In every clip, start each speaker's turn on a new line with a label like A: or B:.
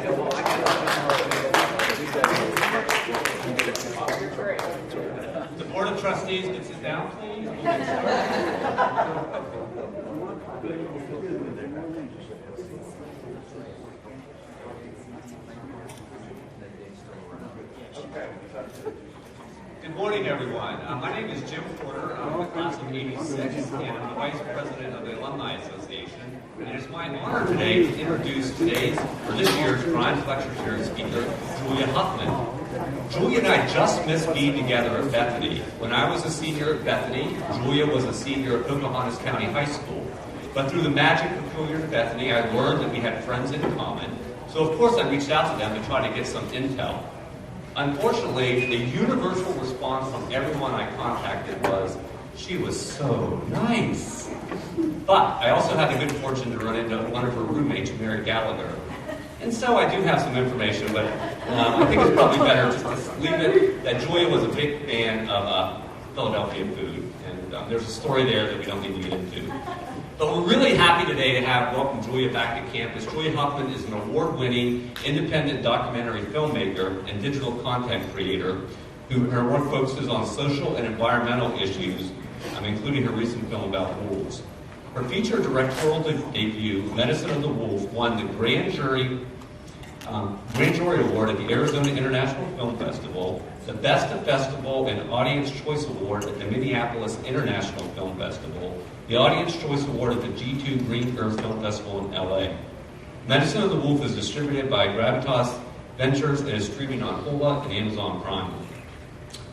A: The Board of Trustees can sit down, please. Good morning, everyone. My name is Jim Porter. I'm the class of '86, and I'm the Vice President of the Alumni Association. And it is my honor today to introduce this year's Grimes Lecture Series speaker, Julia Huffman. Julia and I just missed being together at Bethany. When I was a senior at Bethany, Julia was a senior at Pocahontas County High School. But through the magic peculiar to Bethany, I learned that we had friends in common. So of course I reached out to them to try to get some intel. Unfortunately, the universal response from everyone I contacted was, she was so nice. But I also had the good fortune to run into one of her roommates, Mary Gallagher. And so I do have some information, but I think it's probably better just to leave it that Julia was a big fan of Philadelphia food. And there's a story there that we don't need to get into. But we're really happy today to have welcome Julia back to campus. Julia Huffman is an award-winning independent documentary filmmaker and digital content creator who her work focuses on social and environmental issues, including her recent film about wolves. Her feature directorial debut, Medicine of the Wolf, won the Grand Jury Award at the Arizona International Film Festival, the Best of Festival and Audience Choice Award at the Minneapolis International Film Festival, the Audience Choice Award at the G2 Green Earth Film Festival in LA. Medicine of the Wolf is distributed by Gravitas Ventures and is streaming on Hulu and Amazon Prime.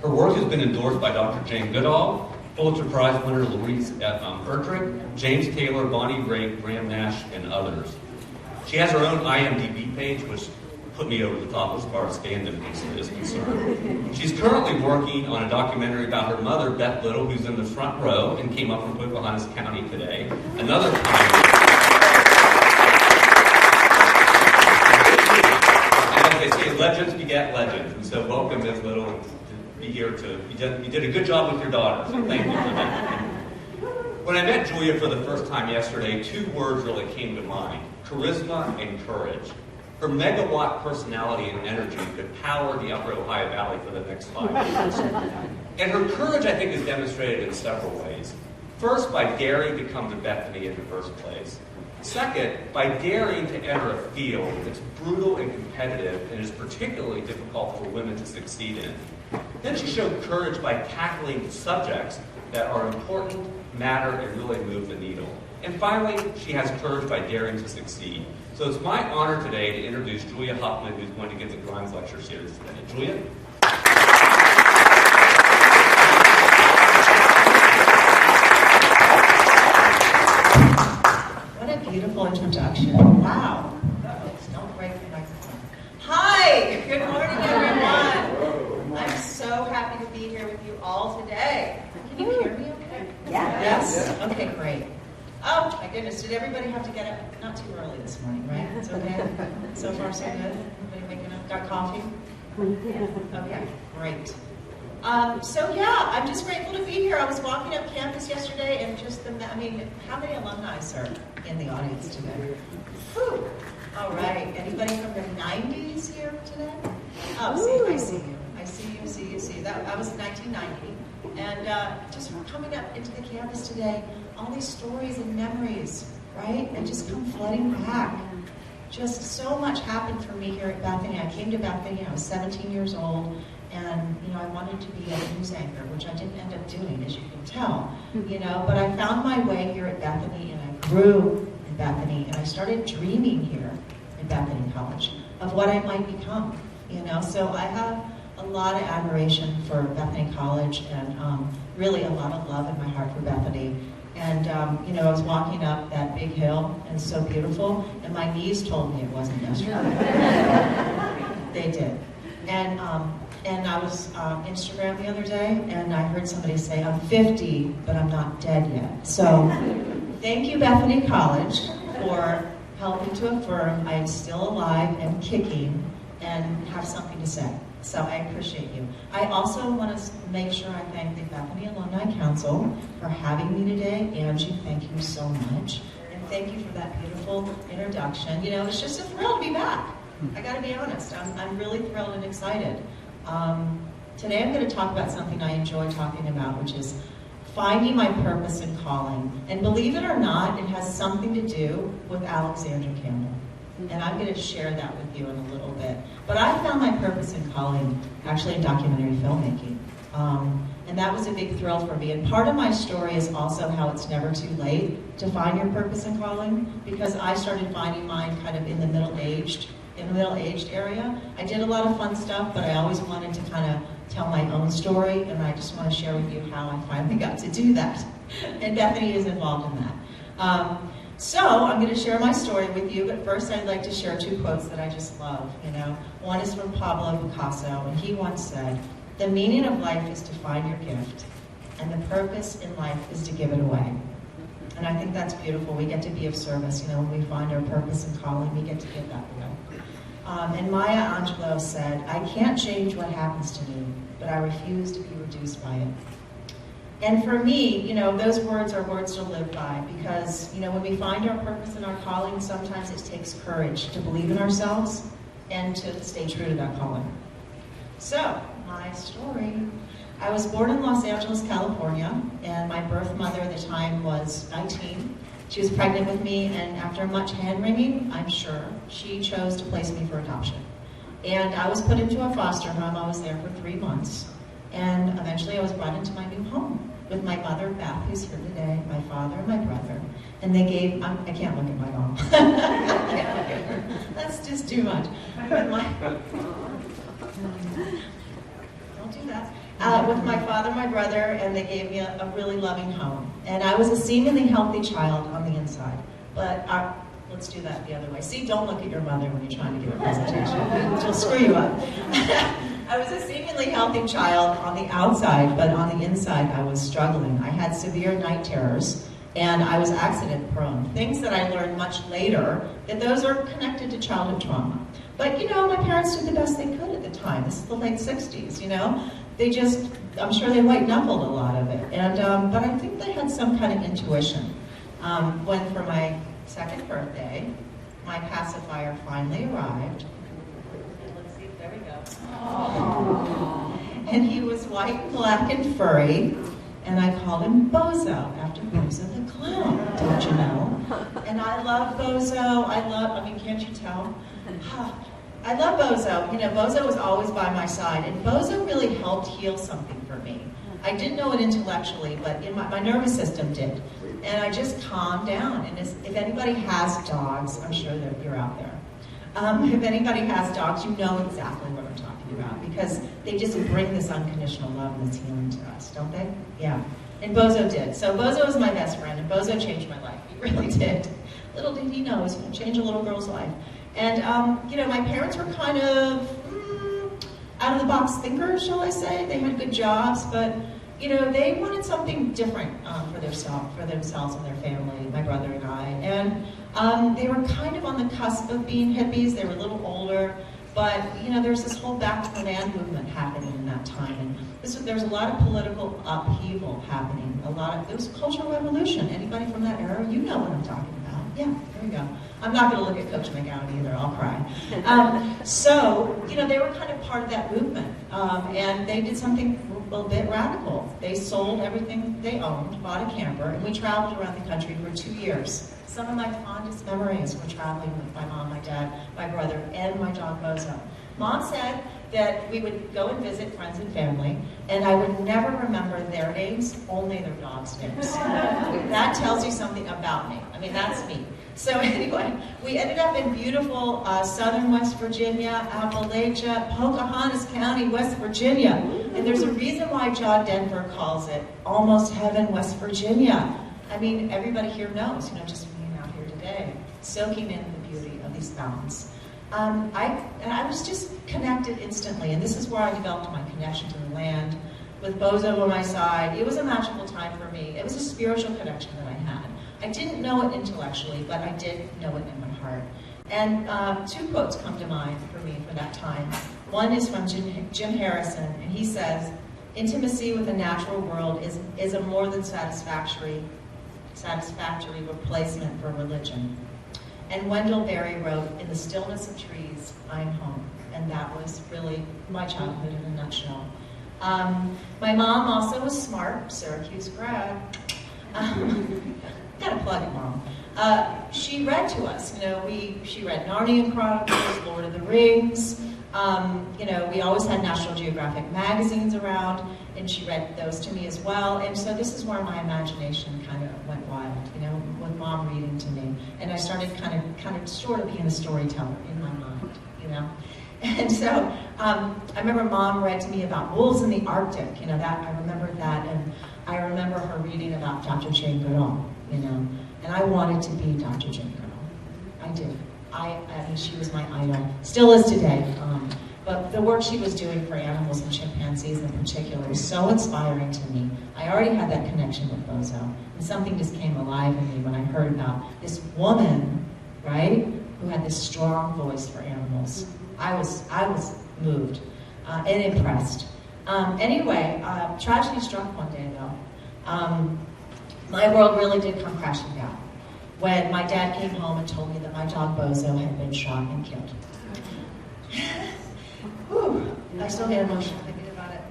A: Her work has been endorsed by Dr. Jane Goodall, Pulitzer Prize winner Louise Erdrich, James Taylor, Bonnie Raitt, Graham Nash, and others. She has her own IMDb page, which put me over the top as far as fandom is concerned. She's currently working on a documentary about her mother, Beth Little, who's in the front row and came up from Pocahontas County today. Another pioneer. And as they say, legends beget legends. And so welcome, Ms. Little, to be here. You did a good job with your daughter, so thank you for that. When I met Julia for the first time yesterday, two words really came to mind: charisma and courage. Her megawatt personality and energy could power the Upper Ohio Valley for the next 5 years. And her courage, I think, is demonstrated in several ways. First, by daring to come to Bethany in the first place. Second, by daring to enter a field that's brutal and competitive and is particularly difficult for women to succeed in. Then she showed courage by tackling subjects that are important, matter, and really move the needle. And finally, she has courage by daring to succeed. So it's my honor today to introduce Julia Huffman, who's going to give the Grimes Lecture Series today. Julia?
B: What a beautiful introduction. Wow. Don't break the microphone. Hi! Good morning, everyone. I'm so happy to be here with you all today. Can you hear me okay?
C: Yeah.
B: Yes? Okay, great. Oh, my goodness. Did everybody have to get up? Not too early this morning, right? It's okay? So far, so good? Everybody waking up? Got coffee? Okay, great. So yeah, I'm just grateful to be here. I was walking up campus yesterday and just how many alumni are in the audience today? Whew. All right. Anybody from the 90s here today? Oh, I see you. I see you. That was 1990. And just coming up into the campus today, all these stories and memories, right? And just come flooding back. Just so much happened for me here at Bethany. I came to Bethany, I was 17 years old, and I wanted to be a news anchor, which I didn't end up doing, as you can tell. But I found my way here at Bethany, and I grew in Bethany, and I started dreaming here at Bethany College of what I might become. So I have a lot of admiration for Bethany College, and really a lot of love in my heart for Bethany. And I was walking up that big hill, and it's so beautiful, and my knees told me it wasn't yesterday. They did. And I was Instagram the other day, and I heard somebody say, I'm 50, but I'm not dead yet. So thank you, Bethany College, for helping to affirm I am still alive and kicking and have something to say. So I appreciate you. I also want to make sure I thank the Bethany Alumni Council for having me today. Angie, thank you so much. And thank you for that beautiful introduction. It's just a thrill to be back. I got to be honest. I'm really thrilled and excited. Today I'm going to talk about something I enjoy talking about, which is finding my purpose and calling. And believe it or not, it has something to do with Alexandra Campbell. And I'm going to share that with you in a little bit. But I found my purpose and calling actually in documentary filmmaking. And that was a big thrill for me. And part of my story is also how it's never too late to find your purpose and calling, because I started finding mine kind of in the middle-aged area. I did a lot of fun stuff, but I always wanted to kind of tell my own story, and I just want to share with you how I finally got to do that. And Bethany is involved in that. So I'm going to share my story with you, but first I'd like to share two quotes that I just love. One is from Pablo Picasso, and he once said, "The meaning of life is to find your gift, and the purpose in life is to give it away." And I think that's beautiful. We get to be of service. When we find our purpose and calling, we get to give that away. And Maya Angelou said, "I can't change what happens to me, but I refuse to be reduced by it." And for me, those words are words to live by, because, when we find our purpose and our calling, sometimes it takes courage to believe in ourselves and to stay true to that calling. So, my story. I was born in Los Angeles, California, and my birth mother at the time was 19. She was pregnant with me, and after much hand-wringing, I'm sure, she chose to place me for adoption. And I was put into a foster home. I was there for 3 months. And eventually I was brought into my new home with my mother, Beth, who's here today, my father, and my brother. And they gave, I can't look at my mom. I can't look at her. That's just too much. Don't do that. With my father, my brother, and they gave me a really loving home. And I was a seemingly healthy child on the inside. But let's do that the other way. See, don't look at your mother when you're trying to give a presentation. She'll screw you up. I was a seemingly healthy child on the outside, but on the inside I was struggling. I had severe night terrors, and I was accident prone. Things that I learned much later, that those are connected to childhood trauma. But my parents did the best they could at the time. This is the late 60s, They just, I'm sure they white knuckled a lot of it. And, but I think they had some kind of intuition. When for my second birthday, my pacifier finally arrived. Let's see, there we go. And he was white, black, and furry, and I called him Bozo, after Bozo the Clown, don't you know? And I love Bozo, can't you tell? I love Bozo. Bozo was always by my side, and Bozo really helped heal something for me. I didn't know it intellectually, but in my nervous system did. And I just calmed down. And if anybody has dogs, I'm sure that you're out there. If anybody has dogs, you know exactly what I'm talking about, because they just bring this unconditional love and this healing to us, don't they? Yeah. And Bozo did. So Bozo was my best friend, and Bozo changed my life. He really did. Little did he know, he was going to change a little girl's life. And, my parents were kind of out-of-the-box thinkers, shall I say. They had good jobs, but, they wanted something different for themselves and their family, my brother and I. And they were kind of on the cusp of being hippies. They were a little older, but, there's this whole Back to the Land movement happening in that time. And there was a lot of political upheaval happening. There was a cultural revolution. Anybody from that era, you know what I'm talking about. Yeah, there we go. I'm not going to look at Coach McGowan either, I'll cry. So, they were kind of part of that movement, and they did something a bit radical. They sold everything they owned, bought a camper, and we traveled around the country for 2 years. Some of my fondest memories were traveling with my mom, my dad, my brother, and my dog Bozo. Mom said that we would go and visit friends and family, and I would never remember their names, only their dogs' names. That tells you something about me. That's me. So anyway, we ended up in beautiful southern West Virginia, Appalachia, Pocahontas County, West Virginia. And there's a reason why John Denver calls it almost heaven, West Virginia. Everybody here knows, just being out here today, soaking in the beauty of these mountains. I was just connected instantly, and this is where I developed my connection to the land. With Bozo on my side, it was a magical time for me. It was a spiritual connection that I had. I didn't know it intellectually, but I did know it in my heart. And two quotes come to mind for me for that time. One is from Jim Harrison, and he says, "Intimacy with the natural world is a more than satisfactory replacement for religion." And Wendell Berry wrote, "In the stillness of trees, I am home." And that was really my childhood in a nutshell. My mom also was smart, Syracuse grad. Gotta plug it, Mom. She read to us. She read Narnia Chronicles, Lord of the Rings. We always had National Geographic magazines around, and she read those to me as well. And so this is where my imagination kind of went wild, with Mom reading to me. And I started kind of sort of being a storyteller in my mind, And so I remember Mom read to me about wolves in the Arctic, I remember that, and I remember her reading about Dr. Jane Goodall, and I wanted to be Dr. Jane Goodall. I did. I mean, she was my idol, still is today. But the work she was doing for animals and chimpanzees in particular was so inspiring to me. I already had that connection with Bozo, and something just came alive in me when I heard about this woman, right, who had this strong voice for animals. I was moved and impressed. Anyway, tragedy struck one day though. My world really did come crashing down when my dad came home and told me that my dog Bozo had been shot and killed. Whew, I still get emotional thinking about it.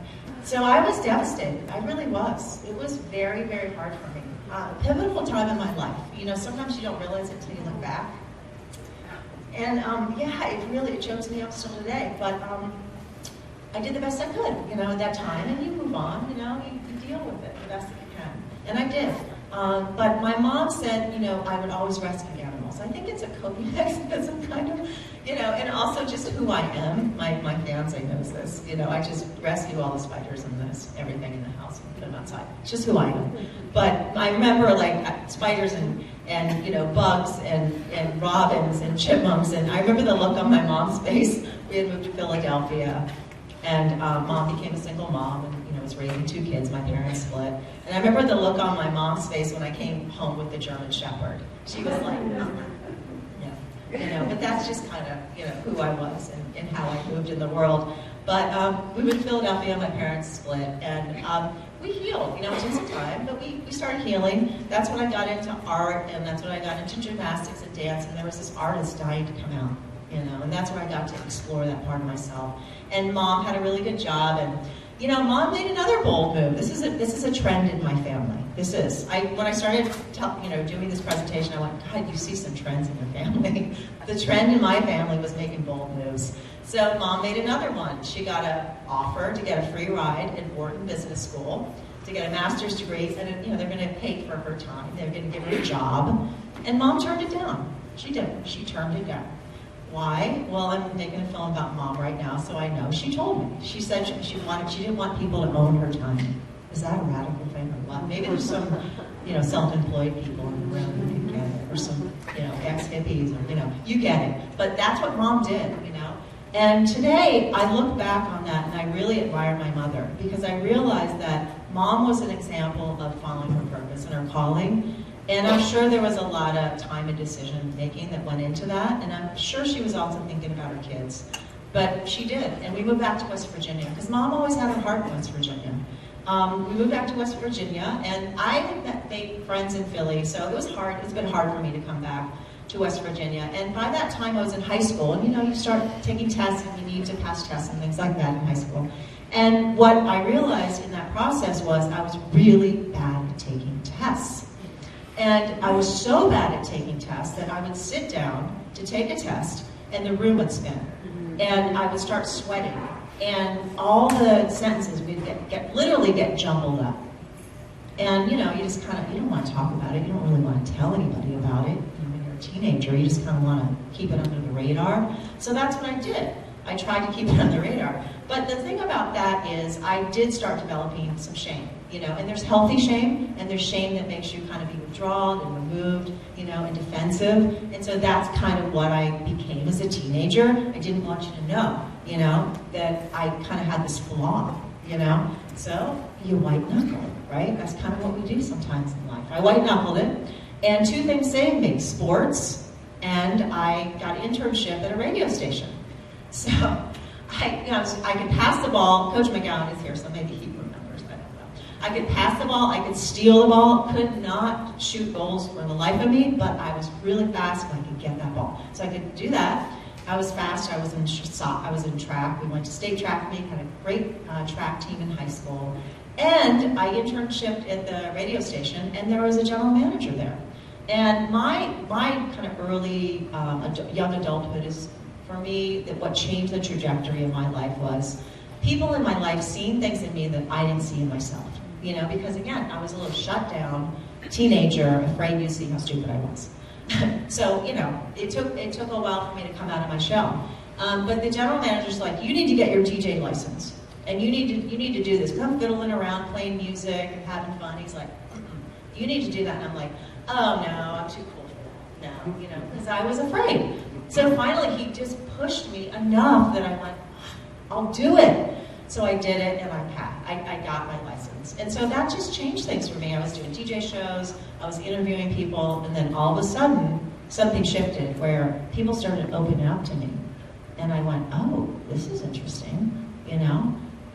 B: So I was devastated. I really was. It was very, very hard for me. A pivotal time in my life. Sometimes you don't realize it until you look back. And it chokes me up still today. But I did the best I could, at that time. And you move on, you deal with it the best that you can. And I did. But my mom said, I would always rescue animals. I think it's a coping mechanism, kind of, and also just who I am. My fiance knows this. I just rescue all the spiders and everything in the house and put them outside. It's just who I am. But I remember spiders and bugs and robins and chipmunks, and I remember the look on my mom's face. We had moved to Philadelphia, and Mom became a single mom and was raising 2 kids. My parents split, and I remember the look on my mom's face when I came home with the German Shepherd. She was like, but that's just kind of who I was and how I moved in the world. But we moved to Philadelphia. My parents split, and we healed. It took some time, but we started healing. That's when I got into art, and that's when I got into gymnastics and dance. And there was this artist dying to come out, and that's where I got to explore that part of myself. And Mom had a really good job, and Mom made another bold move. This is a trend in my family. This is. When I started doing this presentation, I went, God, you see some trends in your family. The trend in my family was making bold moves. So Mom made another one. She got an offer to get a free ride at Wharton Business School to get a master's degree, and they're going to pay for her time. They're going to give her a job. And Mom turned it down. She did. She turned it down. Why? Well, I'm making a film about Mom right now, so I know. She told me. She said she didn't want people to own her time. Is that a radical thing or what? Maybe there's some, self-employed people in the room who can get it, or some, ex-hippies, or, you get it. But that's what Mom did, And today, I look back on that and I really admire my mother, because I realized that Mom was an example of following her purpose and her calling. And I'm sure there was a lot of time and decision making that went into that, and I'm sure she was also thinking about her kids. But she did, and we moved back to West Virginia, because Mom always had her heart in West Virginia. We moved back to West Virginia, and I had made friends in Philly, so it was hard. It's been hard for me to come back to West Virginia. And by that time, I was in high school, and you start taking tests, and you need to pass tests and things like that in high school. And what I realized in that process was I was really bad at taking tests. And I was so bad at taking tests that I would sit down to take a test and the room would spin. And I would start sweating. And all the sentences would literally get jumbled up. And you just you don't want to talk about it. You don't really want to tell anybody about it. When you're a teenager, you just kind of want to keep it under the radar. So that's what I did. I tried to keep it on the radar. But the thing about that is I did start developing some shame, and there's healthy shame, and there's shame that makes you kind of be withdrawn and removed, and defensive. And so that's kind of what I became as a teenager. I didn't want you to know, that I kind of had this flaw, So you white knuckle, right? That's kind of what we do sometimes in life. I white knuckled it, and 2 things saved me: sports, and I got an internship at a radio station. So I could pass the ball. Coach McGowan is here, so maybe he remembers. I don't know. I could pass the ball, I could steal the ball, could not shoot goals for the life of me, but I was really fast and I could get that ball. So I could do that. I was fast, I was in track. We went to state track meet, had a great track team in high school. And I internshiped at the radio station, and there was a general manager there. And my kind of early young adulthood is, for me, that what changed the trajectory of my life was people in my life seeing things in me that I didn't see in myself. You know, because again, I was a little shut down teenager, afraid you'd see how stupid I was. So, you know, it took a while for me to come out of my shell. But the general manager's like, you need to get your DJ license. And you need to do this. Come fiddling around, playing music and having fun. He's like, you need to do that. And I'm like, oh no, I'm too cool for that. No, you know, because I was afraid. So finally he just pushed me enough that I went, I'll do it. So I did it and I got my license. And so that just changed things for me. I was doing DJ shows, I was interviewing people, and then all of a sudden something shifted where people started opening up to me. And I went, oh, this is interesting, you know?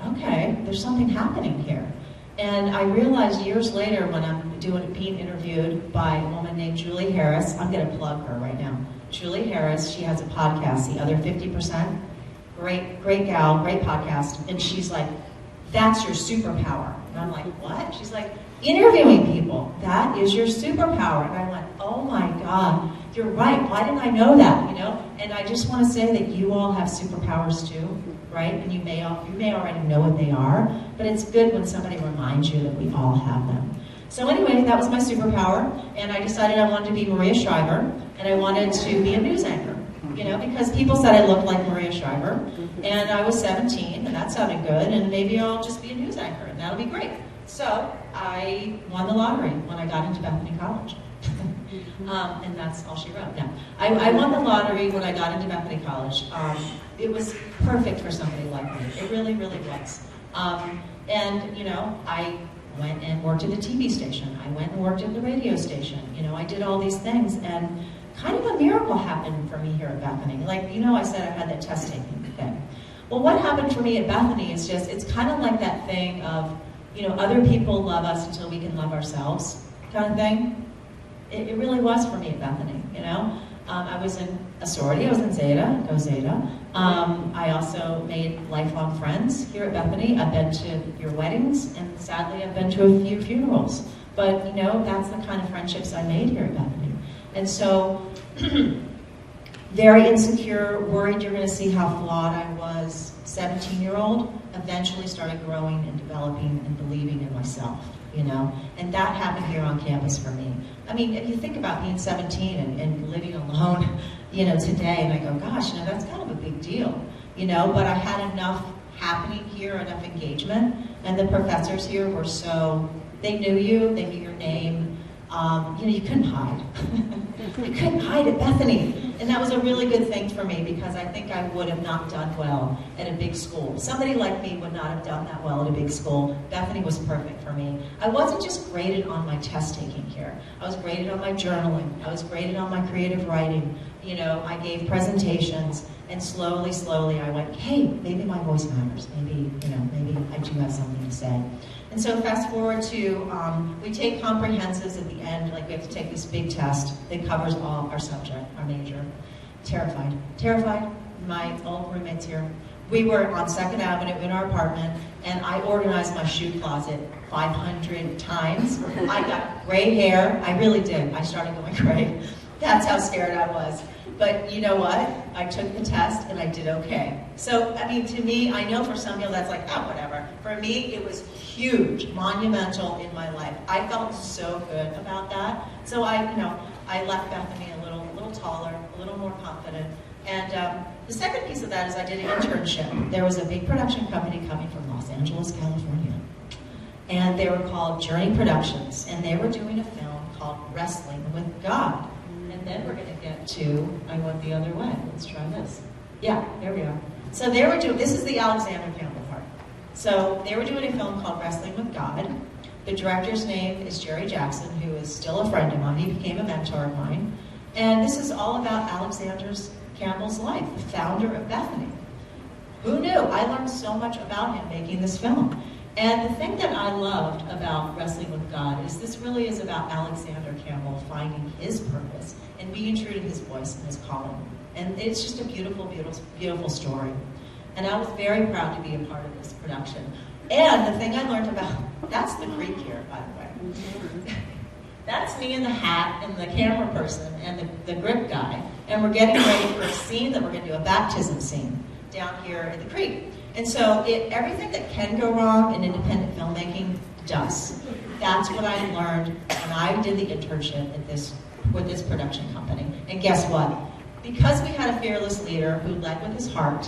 B: Okay, there's something happening here. And I realized years later when I'm being interviewed by a woman named Julie Harris, I'm gonna plug her right now. Julie Harris, she has a podcast, The Other 50%. Great gal, great podcast. And she's like, that's your superpower. And I'm like, what? She's like, interviewing people, that is your superpower. And I went, oh my God, you're right. Why didn't I know that, you know? And I just want to say that you all have superpowers too, right? And you may already know what they are, but it's good when somebody reminds you that we all have them. So anyway, that was my superpower, and I decided I wanted to be Maria Shriver, and I wanted to be a news anchor. You know, because people said I looked like Maria Shriver, and I was 17, and that sounded good, and maybe I'll just be a news anchor, and that'll be great. So I won the lottery when I got into Bethany College. And that's all she wrote. No, I won the lottery when I got into Bethany College. It was perfect for somebody like me. It really, really was. And, you know, I went and worked at the TV station. I went and worked at the radio station. You know, I did all these things, and kind of a miracle happened for me here at Bethany. Like, you know, I said I had that test taking thing. Well, what happened for me at Bethany is just, it's kind of like that thing of, you know, other people love us until we can love ourselves kind of thing. It really was for me at Bethany, you know. I was in a sorority, I was in Zeta, go Zeta. I also made lifelong friends here at Bethany. I've been to your weddings, and sadly I've been to a few funerals. But, you know, that's the kind of friendships I made here at Bethany. And so, very insecure, worried you're gonna see how flawed I was, 17-year-old, eventually started growing and developing and believing in myself, you know? And that happened here on campus for me. I mean, if you think about being 17 and living alone, you know, today, and I go, gosh, you know, that's kind of a big deal, you know? But I had enough happening here, enough engagement, and the professors here were so, they knew you, they knew your name. You know, you couldn't hide. You couldn't hide at Bethany. And that was a really good thing for me, because I think I would have not done well at a big school. Somebody like me would not have done that well at a big school. Bethany was perfect for me. I wasn't just graded on my test taking here. I was graded on my journaling. I was graded on my creative writing. You know, I gave presentations, and slowly I went, hey, maybe my voice matters. Maybe, you know, maybe I do have something to say. And so fast forward to, we take comprehensives at the end, like we have to take this big test that covers all our subject, our major. Terrified. My old roommates here. We were on 2nd Avenue in our apartment, and I organized my shoe closet 500 times. I got gray hair. I really did. I started going gray. That's how scared I was. But you know what? I took the test and I did okay. So, I mean, to me, I know for some people that's like, oh, whatever. For me, it was huge, monumental in my life. I felt so good about that. So I left Bethany a little taller, a little more confident. And the second piece of that is I did an internship. There was a big production company coming from Los Angeles, California. And they were called Journey Productions. And they were doing a film called Wrestling with God. And then we're going to get to, I went the other way. Let's try this. Yeah, there we are. So they were doing, this is the Alexander Campbell part. So they were doing a film called Wrestling with God. The director's name is Jerry Jackson, who is still a friend of mine. He became a mentor of mine. And this is all about Alexander Campbell's life, the founder of Bethany. Who knew? I learned so much about him making this film. And the thing that I loved about Wrestling with God is this really is about Alexander Campbell finding his purpose and being true to his voice and his calling. And it's just a beautiful, beautiful, beautiful story. And I was very proud to be a part of this production. And the thing I learned about, that's the Greek here, by the way. That's me in the hat and the camera person and the grip guy. And we're getting ready for a scene that we're going to do, a baptism scene down here at the creek. And so everything that can go wrong in independent filmmaking does. That's what I learned when I did the internship with this production company. And guess what? Because we had a fearless leader who led with his heart,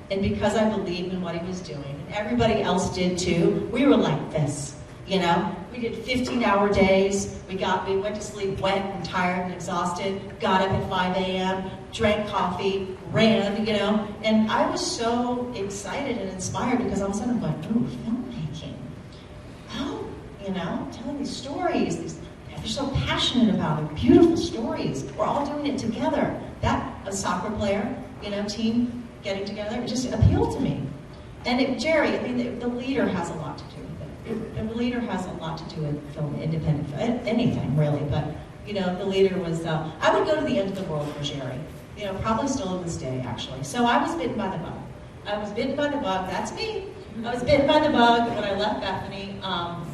B: and because I believed in what he was doing, and everybody else did too, we were like this, you know? We did 15-hour days. We went to sleep wet and tired and exhausted, got up at 5 a.m., drank coffee, ran, you know? And I was so excited and inspired because all of a sudden I'm going, ooh, filmmaking. Oh, you know, telling these stories, they're so passionate about it, beautiful stories. We're all doing it together. A soccer player, you know, team getting together, it just appealed to me. And Jerry, I mean, the leader has a lot to do with it. The leader has a lot to do with film, independent, anything really, but, you know, the leader was, I would go to the end of the world for Jerry, you know, probably still to this day, actually. So I was bitten by the bug. I was bitten by the bug, that's me. I was bitten by the bug when I left Bethany.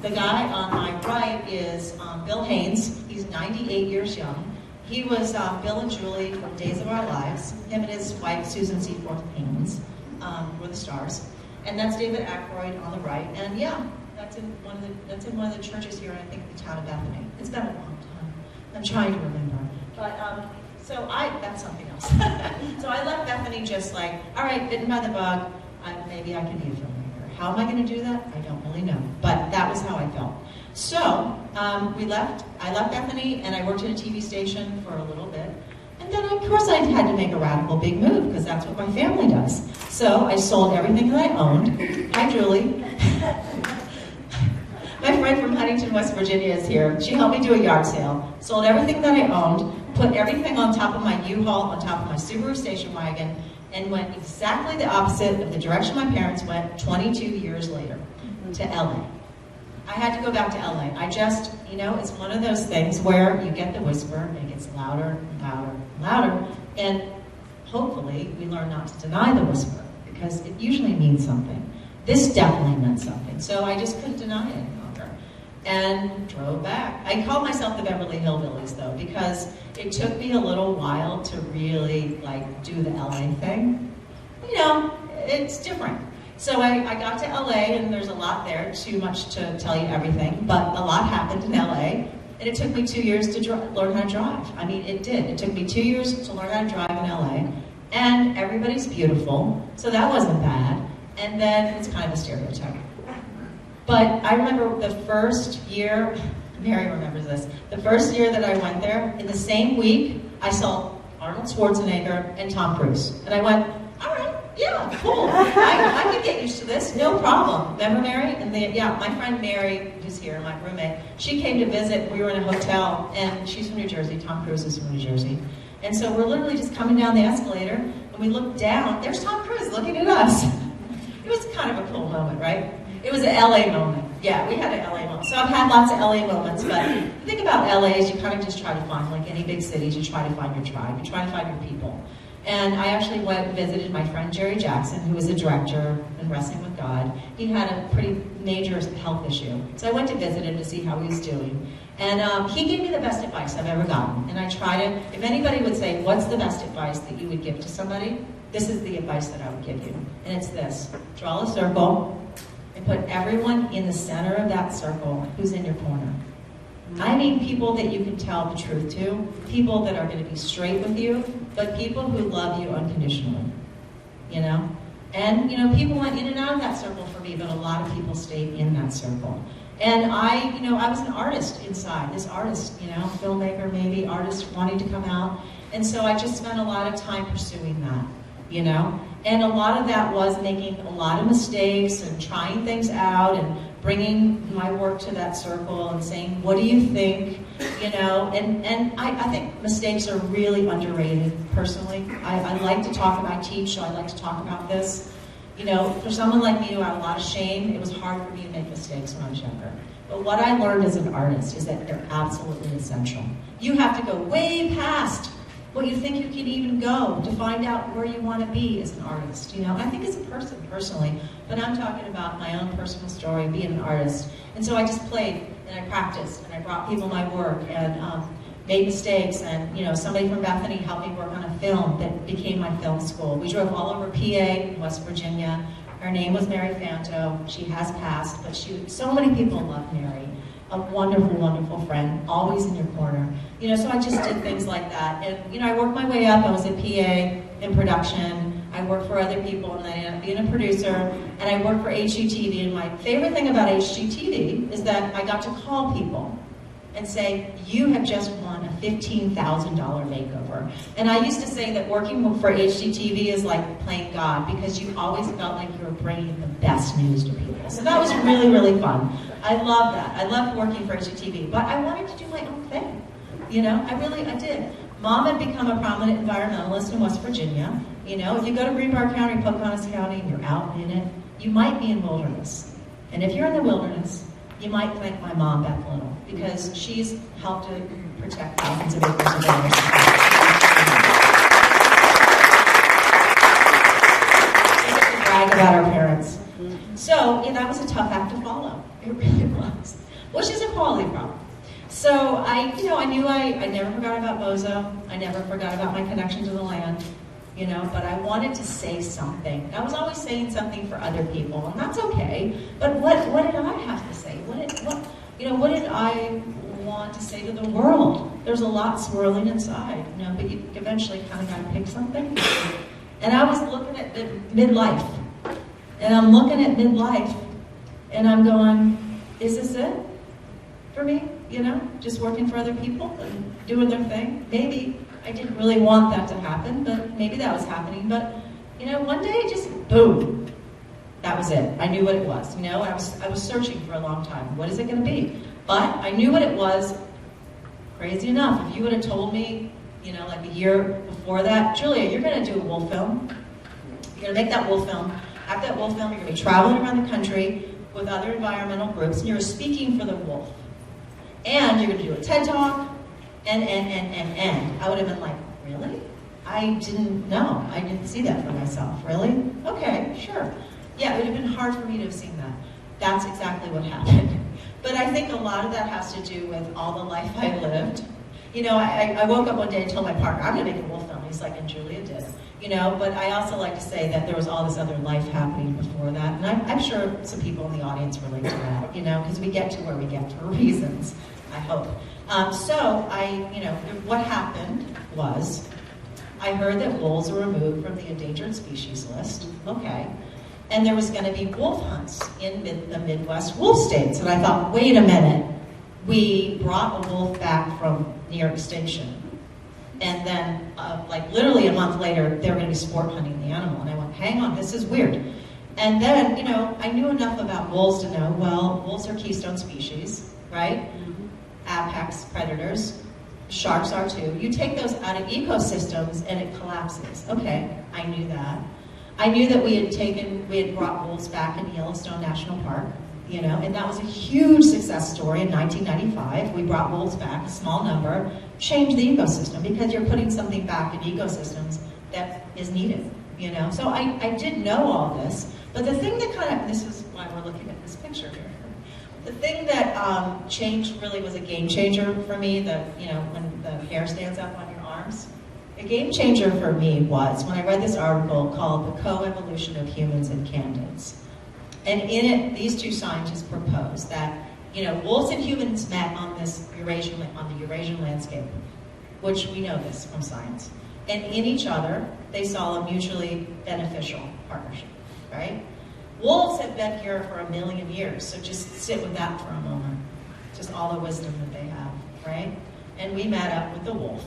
B: The guy on my right is Bill Haynes. He's 98 years young. He was Bill and Julie from Days of Our Lives. Him and his wife, Susan Seaforth Haynes, were the stars. And that's David Aykroyd on the right. And yeah, that's in one of the churches here, I think, in the town of Bethany. It's been a long time. I'm trying to remember. But that's something else. So I left Bethany just like, all right, bitten by the bug. Maybe I can be a filmmaker. How am I going to do that? I don't really know. But that was how I felt. So I left Bethany and I worked at a TV station for a little bit. And then, of course, I had to make a radical big move because that's what my family does. So I sold everything that I owned. Hi, Julie. My friend from Huntington, West Virginia is here. She helped me do a yard sale. Sold everything that I owned, put everything on top of my U-Haul, on top of my Subaru station wagon, and went exactly the opposite of the direction my parents went 22 years later, to LA. I had to go back to LA. I just, you know, it's one of those things where you get the whisper and it gets louder and louder and louder, and hopefully we learn not to deny the whisper because it usually means something. This definitely meant something, so I just couldn't deny it any longer and drove back. I called myself the Beverly Hillbillies though because it took me a little while to really like do the LA thing. You know, it's different. So I got to LA, and there's a lot there, too much to tell you everything, but a lot happened in LA, and it took me 2 years to learn how to drive. I mean, it did. It took me 2 years to learn how to drive in LA, and everybody's beautiful, so that wasn't bad, and then it's kind of a stereotype. But I remember the first year, Mary remembers this, the first year that I went there, in the same week, I saw Arnold Schwarzenegger and Tom Cruise, and I went, all right. Yeah, cool. I can get used to this, no problem. Remember Mary? And my friend Mary, who's here, my roommate, she came to visit. We were in a hotel, and she's from New Jersey. Tom Cruise is from New Jersey. And so we're literally just coming down the escalator, and we look down. There's Tom Cruise looking at us. It was kind of a cool moment, right? It was an LA moment. Yeah, we had an LA moment. So I've had lots of LA moments, but the thing about LA is you kind of just try to find, like any big cities, you try to find your tribe. You try to find your people. And I actually went and visited my friend Jerry Jackson, who was a director in Wrestling with God. He had a pretty major health issue. So I went to visit him to see how he was doing. And he gave me the best advice I've ever gotten. And I try to, if anybody would say, what's the best advice that you would give to somebody? This is the advice that I would give you. And it's this: draw a circle and put everyone in the center of that circle who's in your corner. I mean people that you can tell the truth to, people that are going to be straight with you, but people who love you unconditionally, you know? And, you know, people went in and out of that circle for me, but a lot of people stayed in that circle. And I was an artist inside, this artist, you know, filmmaker maybe, artist wanting to come out. And so I just spent a lot of time pursuing that, you know? And a lot of that was making a lot of mistakes and trying things out and bringing my work to that circle and saying, what do you think, you know? And I think mistakes are really underrated, personally. I like to talk about, I teach, so I like to talk about this. You know, for someone like me who had a lot of shame, it was hard for me to make mistakes when I was younger. But what I learned as an artist is that they're absolutely essential. You have to go way past what you think you can even go to find out where you want to be as an artist. You know, I think as a person, personally, but I'm talking about my own personal story, being an artist. And so I just played, and I practiced, and I brought people my work, and made mistakes, and you know, somebody from Bethany helped me work on a film that became my film school. We drove all over PA and West Virginia. Her name was Mary Fanto. She has passed, but so many people love Mary. A wonderful, wonderful friend, always in your corner. You know, so I just did things like that. And you know, I worked my way up. I was in PA, in production. I worked for other people, and I ended up being a producer. And I worked for HGTV. And my favorite thing about HGTV is that I got to call people and say, you have just won a $15,000 makeover. And I used to say that working for HGTV is like playing God, because you always felt like you were bringing the best news to people. So that was really, really fun. I love that. I loved working for HGTV, but I wanted to do my own thing. You know, I did. Mom had become a prominent environmentalist in West Virginia. You know, if you go to Greenbrier County, Pocahontas County, and you're out in it, you might be in wilderness. And if you're in the wilderness, you might thank my mom, Beth Little, because she's helped to protect thousands of acres of wilderness. Brag about our parents. So, that was a tough act to follow. It really was. Which is a quality problem. So I knew I never forgot about Bozo. I never forgot about my connection to the land. You know, but I wanted to say something. I was always saying something for other people, and that's okay. But what did I have to say? What did I want to say to the world? There's a lot swirling inside, you know, but you eventually kind of got to pick something. And I was looking at midlife, and I'm looking at midlife, and I'm going, is this it for me? You know, just working for other people and doing their thing? Maybe. I didn't really want that to happen, but maybe that was happening. But, you know, one day it just, boom, that was it. I knew what it was, you know. I was searching for a long time. What is it going to be? But I knew what it was. Crazy enough, if you would have told me, you know, like a year before that, Julia, you're going to do a wolf film. You're going to make that wolf film. After that wolf film, you're going to be traveling around the country with other environmental groups, and you're speaking for the wolf. And you're going to do a TED Talk. And. I would have been like, really? I didn't know. I didn't see that for myself. Really? Okay, sure. Yeah, it would have been hard for me to have seen that. That's exactly what happened. But I think a lot of that has to do with all the life I lived. You know, I woke up one day and told my partner, I'm going to make a wolf film. He's like, and Julia did. You know, but I also like to say that there was all this other life happening before that. And I'm sure some people in the audience relate to that, you know, because we get to where we get for reasons, I hope. What happened was, I heard that wolves were removed from the endangered species list. Okay. And there was going to be wolf hunts in the Midwest wolf states. And I thought, wait a minute. We brought a wolf back from near extinction. And then, literally a month later, they were going to be sport hunting the animal. And I went, hang on, this is weird. And then, you know, I knew enough about wolves to know, well, wolves are keystone species, right? Apex predators. Sharks are too. You take those out of ecosystems and it collapses. Okay, I knew that. I knew that we had brought wolves back in Yellowstone National Park, you know, and that was a huge success story in 1995. We brought wolves back, a small number, changed the ecosystem, because you're putting something back in ecosystems that is needed, you know. So I did know all this, but the thing that this is why we're looking at this picture here. The thing that changed really was a game changer for me, when the hair stands up on your arms. A game changer for me was when I read this article called The Co-Evolution of Humans and Candids. And in it, these two scientists proposed that, you know, wolves and humans met on the Eurasian landscape, which we know this from science. And in each other, they saw a mutually beneficial partnership, right? Wolves have been here for 1 million years, so just sit with that for a moment. Just all the wisdom that they have, right? And we met up with the wolf.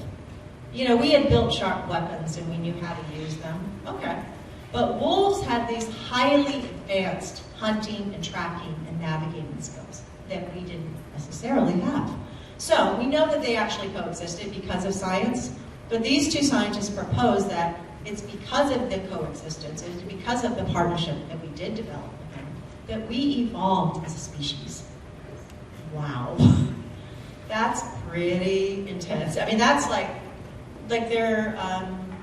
B: You know, we had built sharp weapons and we knew how to use them. Okay. But wolves had these highly advanced hunting and tracking and navigating skills that we didn't necessarily have. So we know that they actually coexisted because of science, but these two scientists proposed that it's because of the coexistence, it's because of the partnership that we did develop with them, that we evolved as a species. Wow. That's pretty intense. I mean, that's like they're,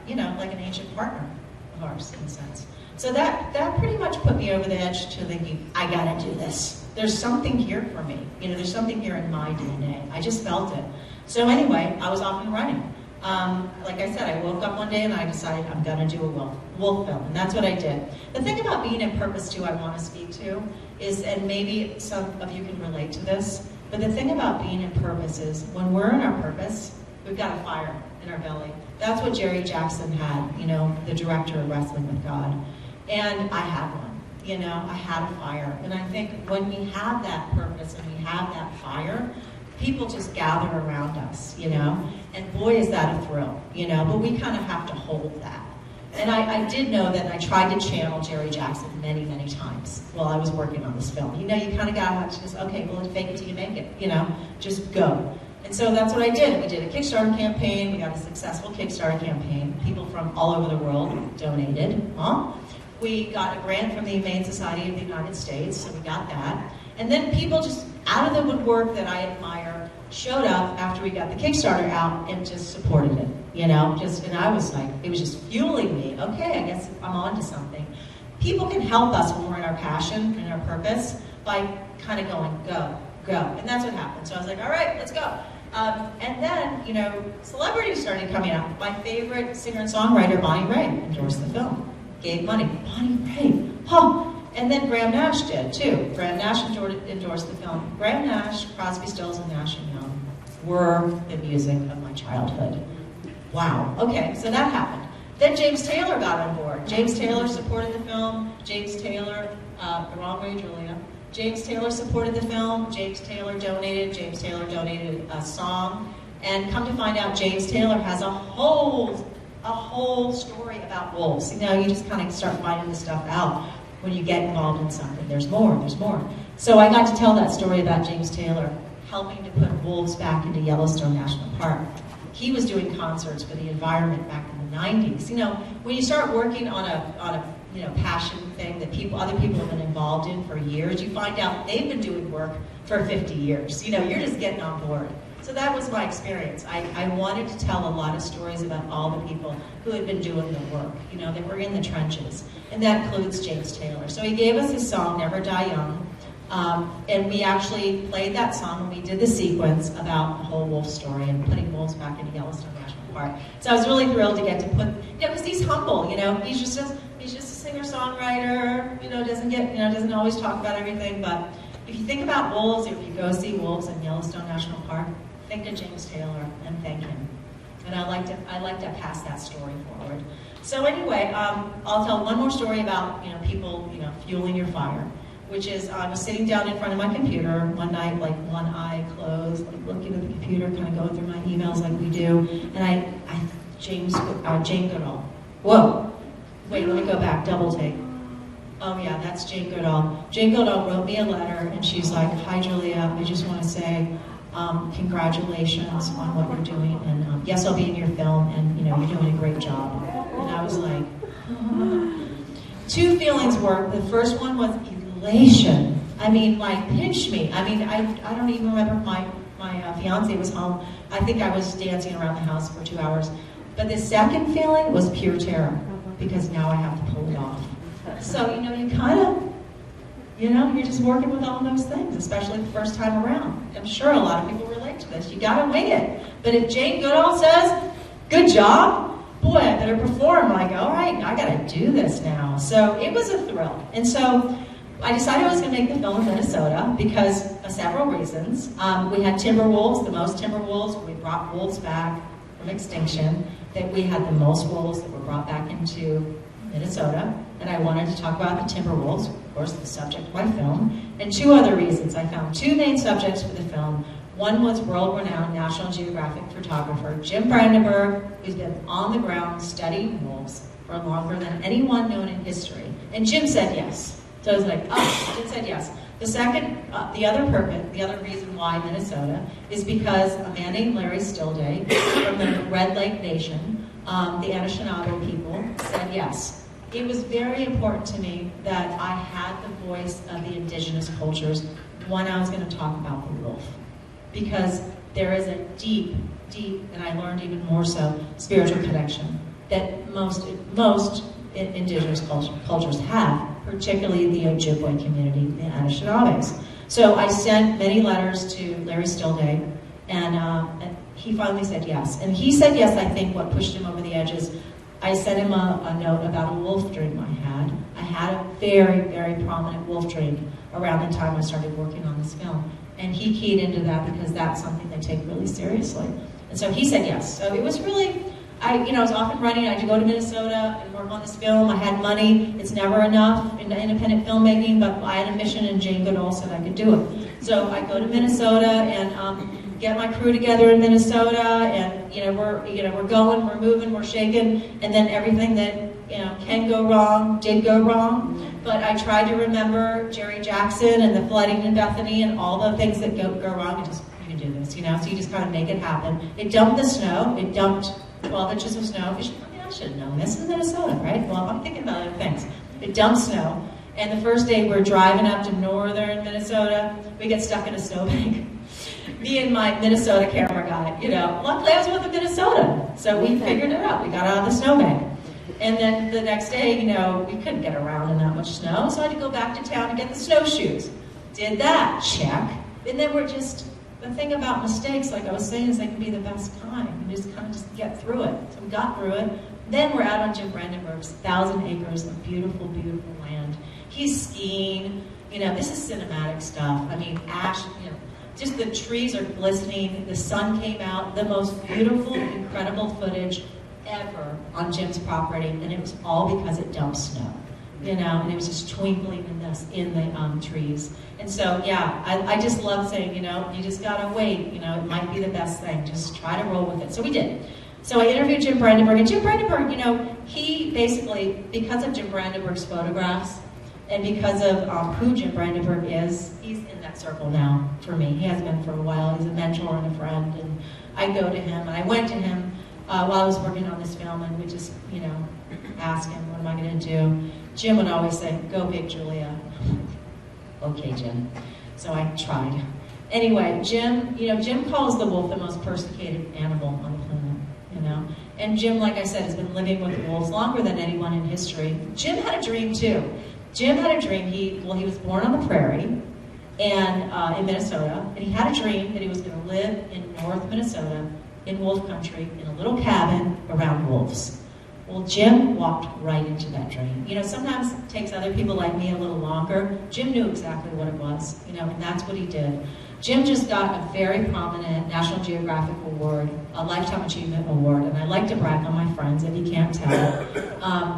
B: like an ancient partner of ours in a sense. So that pretty much put me over the edge to thinking, I gotta do this. There's something here for me. There's something here in my DNA. I just felt it. So anyway, I was off and running. Like I said, I woke up one day and I decided I'm gonna do a wolf film, and that's what I did. The thing about being in purpose too, I want to speak to is, and maybe some of you can relate to this, but the thing about being in purpose is when we're in our purpose, we've got a fire in our belly. That's what Jerry Jackson had, the director of Wrestling with God. And I had one, I had a fire. And I think when we have that purpose and we have that fire, people just gather around us, and boy, is that a thrill, but we kind of have to hold that. And I did know that, and I tried to channel Jerry Jackson many, many times while I was working on this film. You kind of got to just, okay, well, fake it till you make it, just go. And so that's what I did. We did a Kickstarter campaign. We got a successful Kickstarter campaign. People from all over the world donated. We got a grant from the Humane Society of the United States, so we got that. And then people just out of the woodwork that I admire showed up after we got the Kickstarter out and just supported it, and I was like, it was just fueling me. Okay, I guess I'm on to something. People can help us when we're in our passion and our purpose by kind of going, go, go. And that's what happened. So I was like, all right, let's go. And then, celebrities started coming out. My favorite singer and songwriter, Bonnie Raitt, endorsed the film. Gave money. Bonnie Raitt. And then Graham Nash did, too. Graham Nash endorsed the film. Graham Nash, Crosby, Stills, and Nash & Young were the music of my childhood. Wow. Okay, so that happened. Then James Taylor got on board. James Taylor supported the film. James Taylor, the wrong way, Julia. James Taylor supported the film. James Taylor donated. James Taylor donated a song. And come to find out, James Taylor has a whole story about wolves. You just kind of start finding this stuff out when you get involved in something. There's more. So I got to tell that story about James Taylor helping to put wolves back into Yellowstone National Park. He was doing concerts for the environment back in the 90s. When you start working on a passion thing that other people have been involved in for years, you find out they've been doing work for 50 years. You're just getting on board. So that was my experience. I wanted to tell a lot of stories about all the people who had been doing the work, that were in the trenches. And that includes James Taylor. So he gave us his song, Never Die Young. And we actually played that song when we did the sequence about the whole wolf story and putting wolves back into Yellowstone National Park. So I was really thrilled to get to put, because he's humble, he's just a singer-songwriter, doesn't always talk about everything, but if you think about wolves, if you go see wolves in Yellowstone National Park, think of James Taylor and thank him. And I like to pass that story forward. So anyway, I'll tell one more story about people fueling your fire, which is I was sitting down in front of my computer one night, like one eye closed, like looking at the computer, kind of going through my emails like we do, and Jane Goodall. Whoa, wait, let me go back, double take. Oh yeah, that's Jane Goodall. Jane Goodall wrote me a letter, and she's like, "Hi Julia, I just want to say congratulations on what you're doing, and yes, I'll be in your film, and you're doing a great job." And I was like, two feelings were, the first one was elation. I mean, like, pinch me. I mean, I don't even remember my fiance was home. I think I was dancing around the house for 2 hours. But the second feeling was pure terror, because now I have to pull it off. So, you kind of, you're just working with all those things, especially the first time around. I'm sure a lot of people relate to this. You gotta wing it. But if Jane Goodall says, good job, boy, I better perform. Like, all right, I gotta do this now. So it was a thrill. And so I decided I was gonna make the film in Minnesota because of several reasons. We had timber wolves, the most timber wolves. We brought wolves back from extinction. That we had the most wolves that were brought back into Minnesota, and I wanted to talk about the timber wolves, of course, the subject of my film, and two other reasons. I found two main subjects for the film. One was world-renowned National Geographic photographer Jim Brandenburg, who's been on the ground studying wolves for longer than anyone known in history. And Jim said yes. So I was like, oh, Jim said yes. The second, the other reason why Minnesota is because a man named Larry Stillday from the Red Lake Nation the Anishinaabe people said yes. It was very important to me that I had the voice of the indigenous cultures when I was going to talk about the wolf. Because there is a deep, and I learned even more so, spiritual connection that most indigenous cultures have, particularly the Ojibwe community, the Anishinaabes. So I sent many letters to Larry Stillday, and he finally said yes. And he said yes, I think what pushed him over the edge is I sent him a note about a wolf dream I had. I had a very, very prominent wolf dream around the time I started working on this film. And he keyed into that because that's something they take really seriously. And so he said yes. So it was really, I was off and running. I had to go to Minnesota and work on this film. I had money. It's never enough in independent filmmaking, but I had a mission, and Jane Goodall said I could do it. So I go to Minnesota and get my crew together in Minnesota, and we're going, we're moving, we're shaking, and then everything that can go wrong did go wrong. But I tried to remember Jerry Jackson and the flooding in Bethany and all the things that go wrong. And just, you can do this, so you just kind of make it happen. It dumped the snow. It dumped 12 inches of snow. I should have known this in Minnesota, right? Well, I'm thinking about other things. It dumped snow. And the first day we're driving up to northern Minnesota, we get stuck in a snowbank. Me and my Minnesota camera guy, luckily I was with Minnesota. So we figured it out. We got out of the snowbank. And then the next day, we couldn't get around in that much snow, so I had to go back to town to get the snowshoes. Did that, check. And then the thing about mistakes, like I was saying, is they can be the best kind. You just kind of just get through it. So we got through it. Then we're out on Jim Brandenburg's 1,000 acres of beautiful, beautiful land. He's skiing. This is cinematic stuff. I mean, just the trees are glistening. The sun came out. The most beautiful, incredible footage ever on Jim's property, and it was all because it dumped snow, and it was just twinkling in the trees. And so, yeah, I just love saying, you just gotta wait, it might be the best thing. Just try to roll with it. So we did. So I interviewed Jim Brandenburg, and Jim Brandenburg, he basically, because of Jim Brandenburg's photographs, and because of who Jim Brandenburg is, he's in that circle now for me. He has been for a while. He's a mentor and a friend, and I go to him, and I went to him while I was working on this film, and we just, ask him, what am I going to do? Jim would always say, go big, Julia. Okay, Jim. So I tried. Anyway, Jim calls the wolf the most persecuted animal on the planet, And Jim, like I said, has been living with wolves longer than anyone in history. Jim had a dream, too. Jim had a dream. He was born on the prairie and in Minnesota, and he had a dream that he was going to live in North Minnesota in wolf country in a little cabin around wolves. Well, Jim walked right into that dream. Sometimes it takes other people like me a little longer. Jim knew exactly what it was, and that's what he did. Jim just got a very prominent National Geographic Award, a Lifetime Achievement Award, and I like to brag on my friends if you can't tell.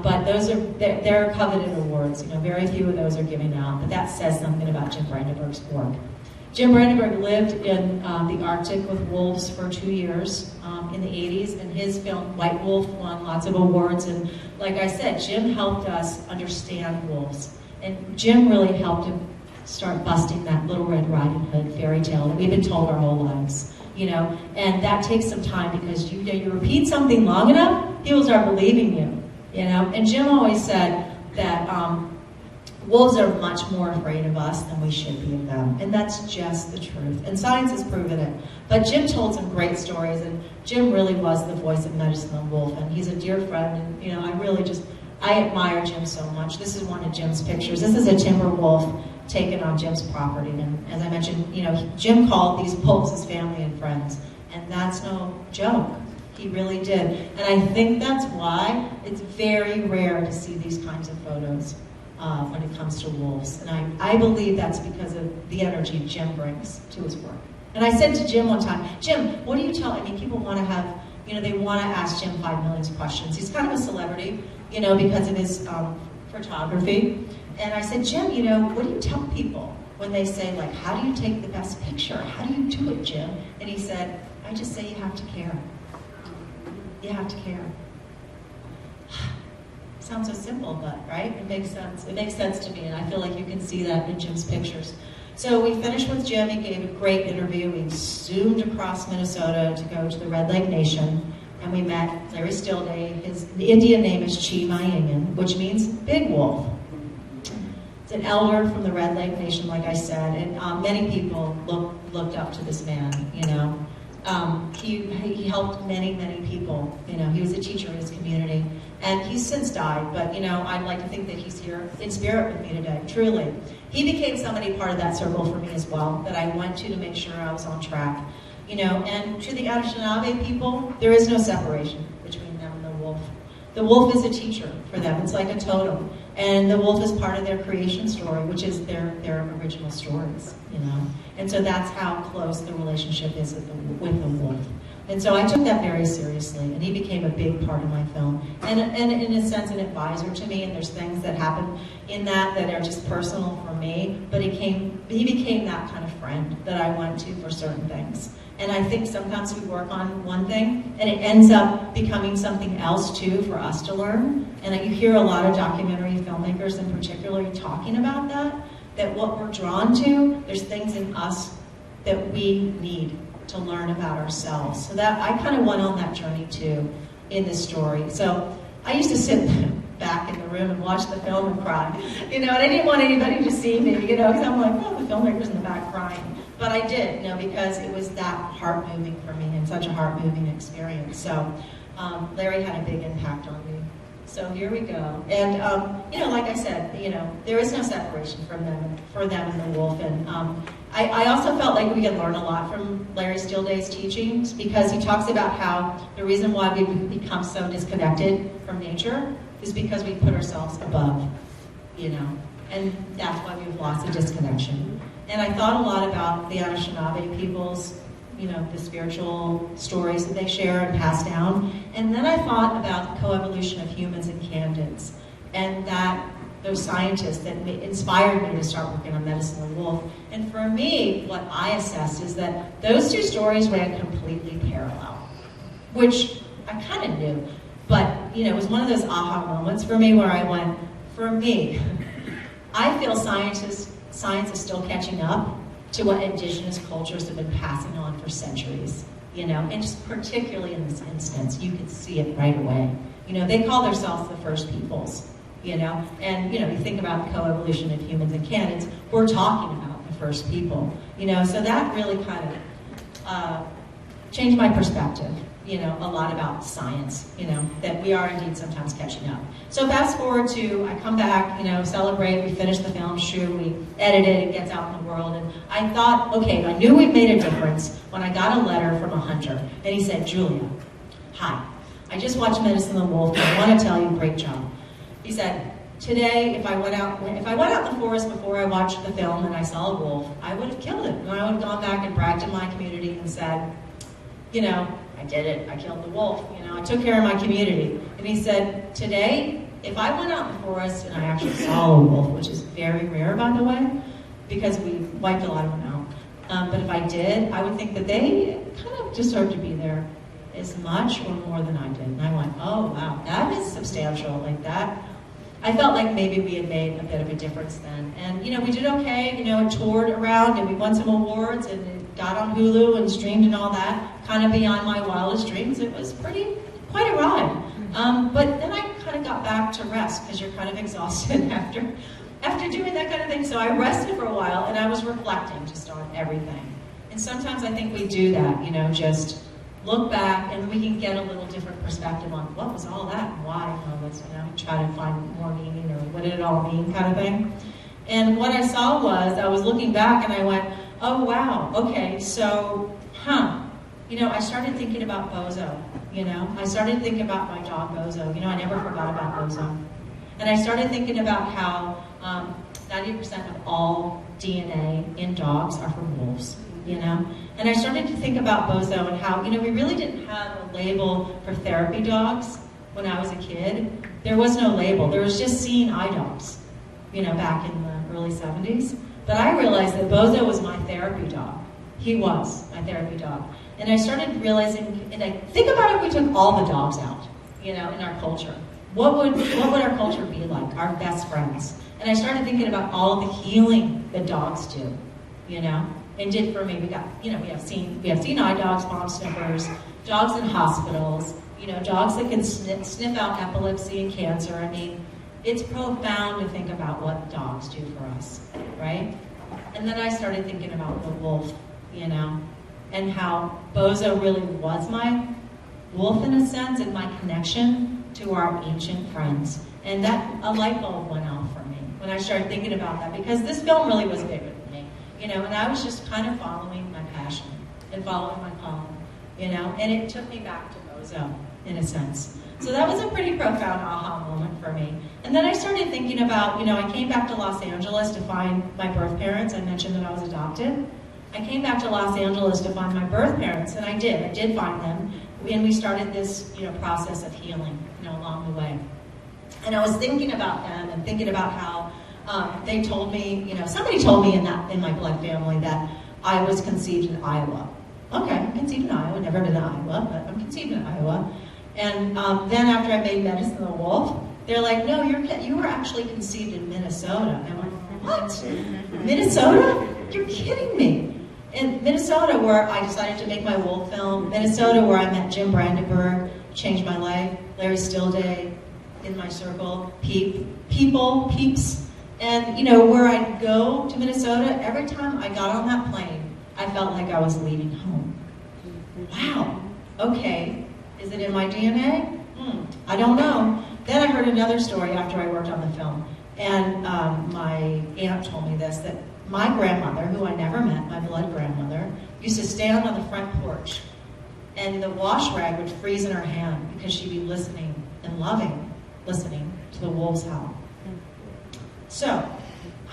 B: But they're coveted awards. Very few of those are given out, but that says something about Jim Brandenburg's work. Jim Brandenburg lived in the Arctic with wolves for 2 years in the 80s, and his film White Wolf won lots of awards. And like I said, Jim helped us understand wolves, and Jim really helped him start busting that Little Red Riding Hood fairy tale that we've been told our whole lives. And that takes some time because you repeat something long enough, people start believing you. And Jim always said that wolves are much more afraid of us than we should be of them. And that's just the truth. And science has proven it. But Jim told some great stories, and Jim really was the voice of medicine on wolf. And he's a dear friend, and I admire Jim so much. This is one of Jim's pictures. This is a timber wolf taken on Jim's property. And as I mentioned, Jim called these wolves his family and friends. And that's no joke. He really did. And I think that's why it's very rare to see these kinds of photos when it comes to wolves. And I believe that's because of the energy Jim brings to his work. And I said to Jim one time, Jim, what do you tell, people want to have, they want to ask Jim 5 million questions. He's kind of a celebrity, because of his photography. And I said, Jim, what do you tell people when they say, like, how do you take the best picture? How do you do it, Jim? And he said, I just say you have to care. You have to care. Sounds so simple, but, right? It makes sense. It makes sense to me, and I feel like you can see that in Jim's pictures. So we finished with Jim. He gave a great interview. We zoomed across Minnesota to go to the Red Lake Nation, and we met Larry Steelday. The Indian name is Chi Mayangan, which means big wolf. It's an elder from the Red Lake Nation, like I said, and many people looked up to this man, you know. He helped many, many people, you know. He was a teacher in his community, and he's since died, but, you know, I'd like to think that he's here in spirit with me today, truly. He became somebody part of that circle for me as well, that I went to make sure I was on track, you know. And to the Anishinaabe people, there is no separation between them and the wolf. The wolf is a teacher for them. It's like a totem. And the wolf is part of their creation story, which is their original stories, you know. And so that's how close the relationship is with the wolf. And so I took that very seriously, and he became a big part of my film. And in a sense, an advisor to me, and there's things that happen in that are just personal for me, but he became that kind of friend that I went to for certain things. And I think sometimes we work on one thing, and it ends up becoming something else too for us to learn. And you hear a lot of documentary filmmakers in particular talking about that what we're drawn to, there's things in us that we need to learn about ourselves. So that I kind of went on that journey too in this story. So I used to sit back in the room and watch the film and cry, you know, and I didn't want anybody to see me, you know, because I'm like, oh, the filmmaker's in the back crying. But I did, you know, because it was that heart-moving for me and such a heart-moving experience. So Larry had a big impact on me. So here we go. And, you know, like I said, you know, there is no separation for them and the wolf. And I also felt like we could learn a lot from Larry Steelday's teachings, because he talks about how the reason why we've become so disconnected from nature is because we put ourselves above, you know, and that's why we've lost a disconnection. And I thought a lot about the Anishinaabe people's, you know, the spiritual stories that they share and pass down. And then I thought about the coevolution of humans and Candids, and that those scientists that inspired me to start working on Medicine of the Wolf. And for me, what I assessed is that those two stories ran completely parallel, which I kind of knew. But, you know, it was one of those aha moments for me where I went, for me, I feel science is still catching up to what indigenous cultures have been passing on for centuries, you know, and just particularly in this instance, you could see it right away. You know, they call themselves the first peoples, you know, and, you know, you think about the coevolution of humans and Candids, we're talking about the first people, you know, so that really kind of changed my perspective, you know, a lot about science, you know, that we are indeed sometimes catching up. So fast forward to, I come back, you know, celebrate, we finish the film shoot, we edit it, it gets out in the world, and I thought, okay, I knew we'd made a difference when I got a letter from a hunter, and he said, Julia, hi, I just watched Medicine of the Wolf, and I want to tell you, great job. He said, today, if I went out in the forest before I watched the film and I saw a wolf, I would have killed it, and I would have gone back and bragged to my community and said, you know, I did it, I killed the wolf, you know, I took care of my community. And he said, today, if I went out in the forest and I actually saw a wolf, which is very rare, by the way, because we wiped a lot of them out, but if I did, I would think that they kind of deserve to be there as much or more than I did. And I went, oh, wow, that is substantial, like that. I felt like maybe we had made a bit of a difference then. And, you know, we did okay, you know, it toured around and we won some awards and it got on Hulu and streamed and all that, kind of beyond my wildest dreams. It was quite a ride. But then I kind of got back to rest, because you're kind of exhausted after doing that kind of thing. So I rested for a while and I was reflecting just on everything. And sometimes I think we do that, you know, just look back and we can get a little different perspective on what was all that and why, you know, try to find more meaning or what did it all mean kind of thing. And what I saw was, I was looking back and I went, oh wow, okay, so, you know, I started thinking about Bozo, you know, I started thinking about my dog Bozo, you know, I never forgot about Bozo. And I started thinking about how 90% of all DNA in dogs are from wolves, you know? And I started to think about Bozo and how, you know, we really didn't have a label for therapy dogs when I was a kid. There was no label. There was just seeing eye dogs, you know, back in the early 70s. But I realized that Bozo was my therapy dog. He was my therapy dog. And I started realizing, and I think about if we took all the dogs out, you know, in our culture. What would our culture be like, our best friends? And I started thinking about all the healing that dogs do, you know, and did for me. We got, you know, we have seen eye dogs, bomb sniffers, dogs in hospitals, dogs that can sniff out epilepsy and cancer. I mean, it's profound to think about what dogs do for us, right? And then I started thinking about the wolf, and how Bozo really was my wolf in a sense, and my connection to our ancient friends. And that, a light bulb went off for me when I started thinking about that, because this film really was bigger than me, and I was just kind of following my passion and following my calling, and it took me back to Bozo in a sense. So that was a pretty profound aha moment for me. And then I started thinking about, I came back to Los Angeles to find my birth parents. I mentioned that I was adopted. I came back to Los Angeles to find my birth parents, and I did find them. And we started this, process of healing, along the way. And I was thinking about them and thinking about how they told me, somebody told me in my blood family that I was conceived in Iowa. Okay, I'm conceived in Iowa, never been to Iowa, but I'm conceived in Iowa. And then after I made Medicine of the Wolf, they're like, no, you were actually conceived in Minnesota. And I went, what? Minnesota? You're kidding me. In Minnesota, where I decided to make my wolf film, Minnesota, where I met Jim Brandenburg, changed my life, Larry Stillday, in my circle, peeps. And, where I'd go to Minnesota, every time I got on that plane, I felt like I was leaving home. Wow, okay. Is it in my DNA? I don't know. Then I heard another story after I worked on the film. And my aunt told me this, that my grandmother, who I never met, my blood grandmother, used to stand on the front porch, and the wash rag would freeze in her hand because she'd be listening and listening to the wolves howl. So,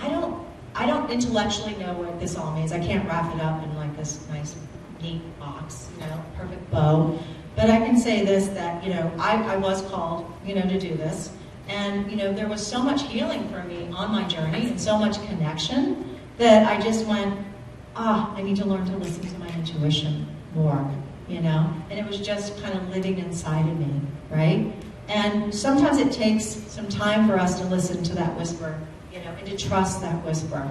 B: I don't intellectually know what this all means. I can't wrap it up in like this nice, neat box, perfect bow. But I can say this, that, I was called, to do this. And, there was so much healing for me on my journey and so much connection that I just went, I need to learn to listen to my intuition more, And it was just kind of living inside of me, right? And sometimes it takes some time for us to listen to that whisper, and to trust that whisper.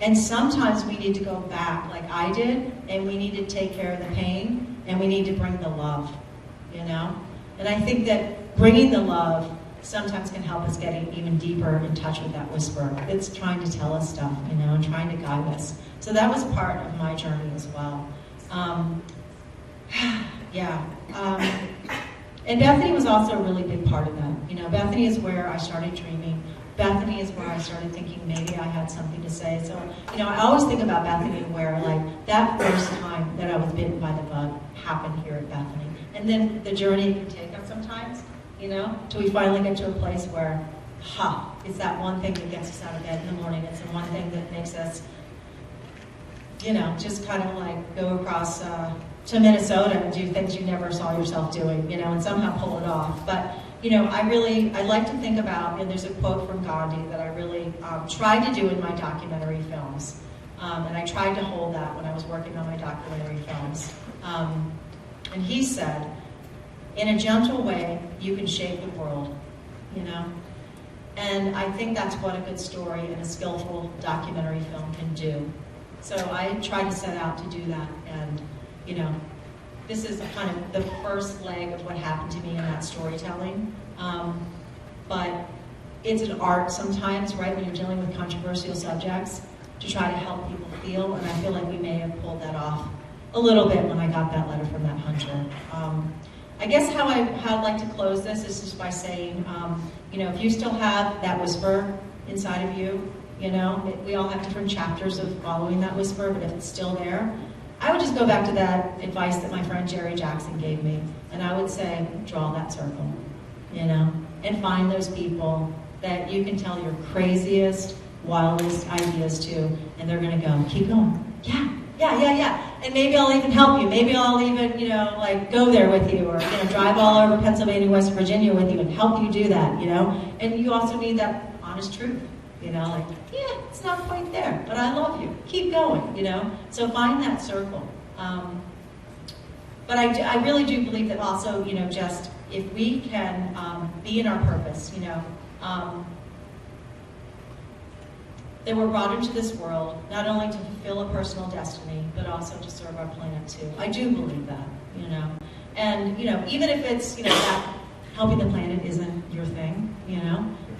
B: And sometimes we need to go back, like I did, and we need to take care of the pain, and we need to bring the love, And I think that bringing the love sometimes can help us get even deeper in touch with that whisper. It's trying to tell us stuff, and trying to guide us. So that was part of my journey as well. And Bethany was also a really big part of that. Bethany is where I started dreaming. Bethany is where I started thinking maybe I had something to say. So, I always think about Bethany where, like, that first time that I was bitten by the bug happened here at Bethany. And then the journey can take us sometimes, till we finally get to a place where, it's that one thing that gets us out of bed in the morning. It's the one thing that makes us, just kind of like go across to Minnesota and do things you never saw yourself doing, and somehow pull it off. But, I like to think about, and there's a quote from Gandhi that I really tried to do in my documentary films. And I tried to hold that when I was working on my documentary films. And he said, in a gentle way, you can shape the world, And I think that's what a good story and a skillful documentary film can do. So I try to set out to do that, and, this is kind of the first leg of what happened to me in that storytelling. But it's an art sometimes, right, when you're dealing with controversial subjects, to try to help people feel, and I feel like we may have pulled that off a little bit when I got that letter from that hunter. I guess how I'd like to close this is just by saying, if you still have that whisper inside of you, we all have different chapters of following that whisper, but if it's still there, I would just go back to that advice that my friend Jerry Jackson gave me, and I would say, draw that circle, and find those people that you can tell your craziest, wildest ideas to, and they're gonna go, keep going, yeah, and maybe I'll even help you, maybe I'll even, go there with you, or, drive all over Pennsylvania, West Virginia with you and help you do that, and you also need that honest truth. It's not quite there, but I love you. Keep going, So find that circle. But I really do believe that also, just if we can be in our purpose, that we're brought into this world not only to fulfill a personal destiny, but also to serve our planet too. I do believe that, And, even if it's, that helping the planet isn't your thing,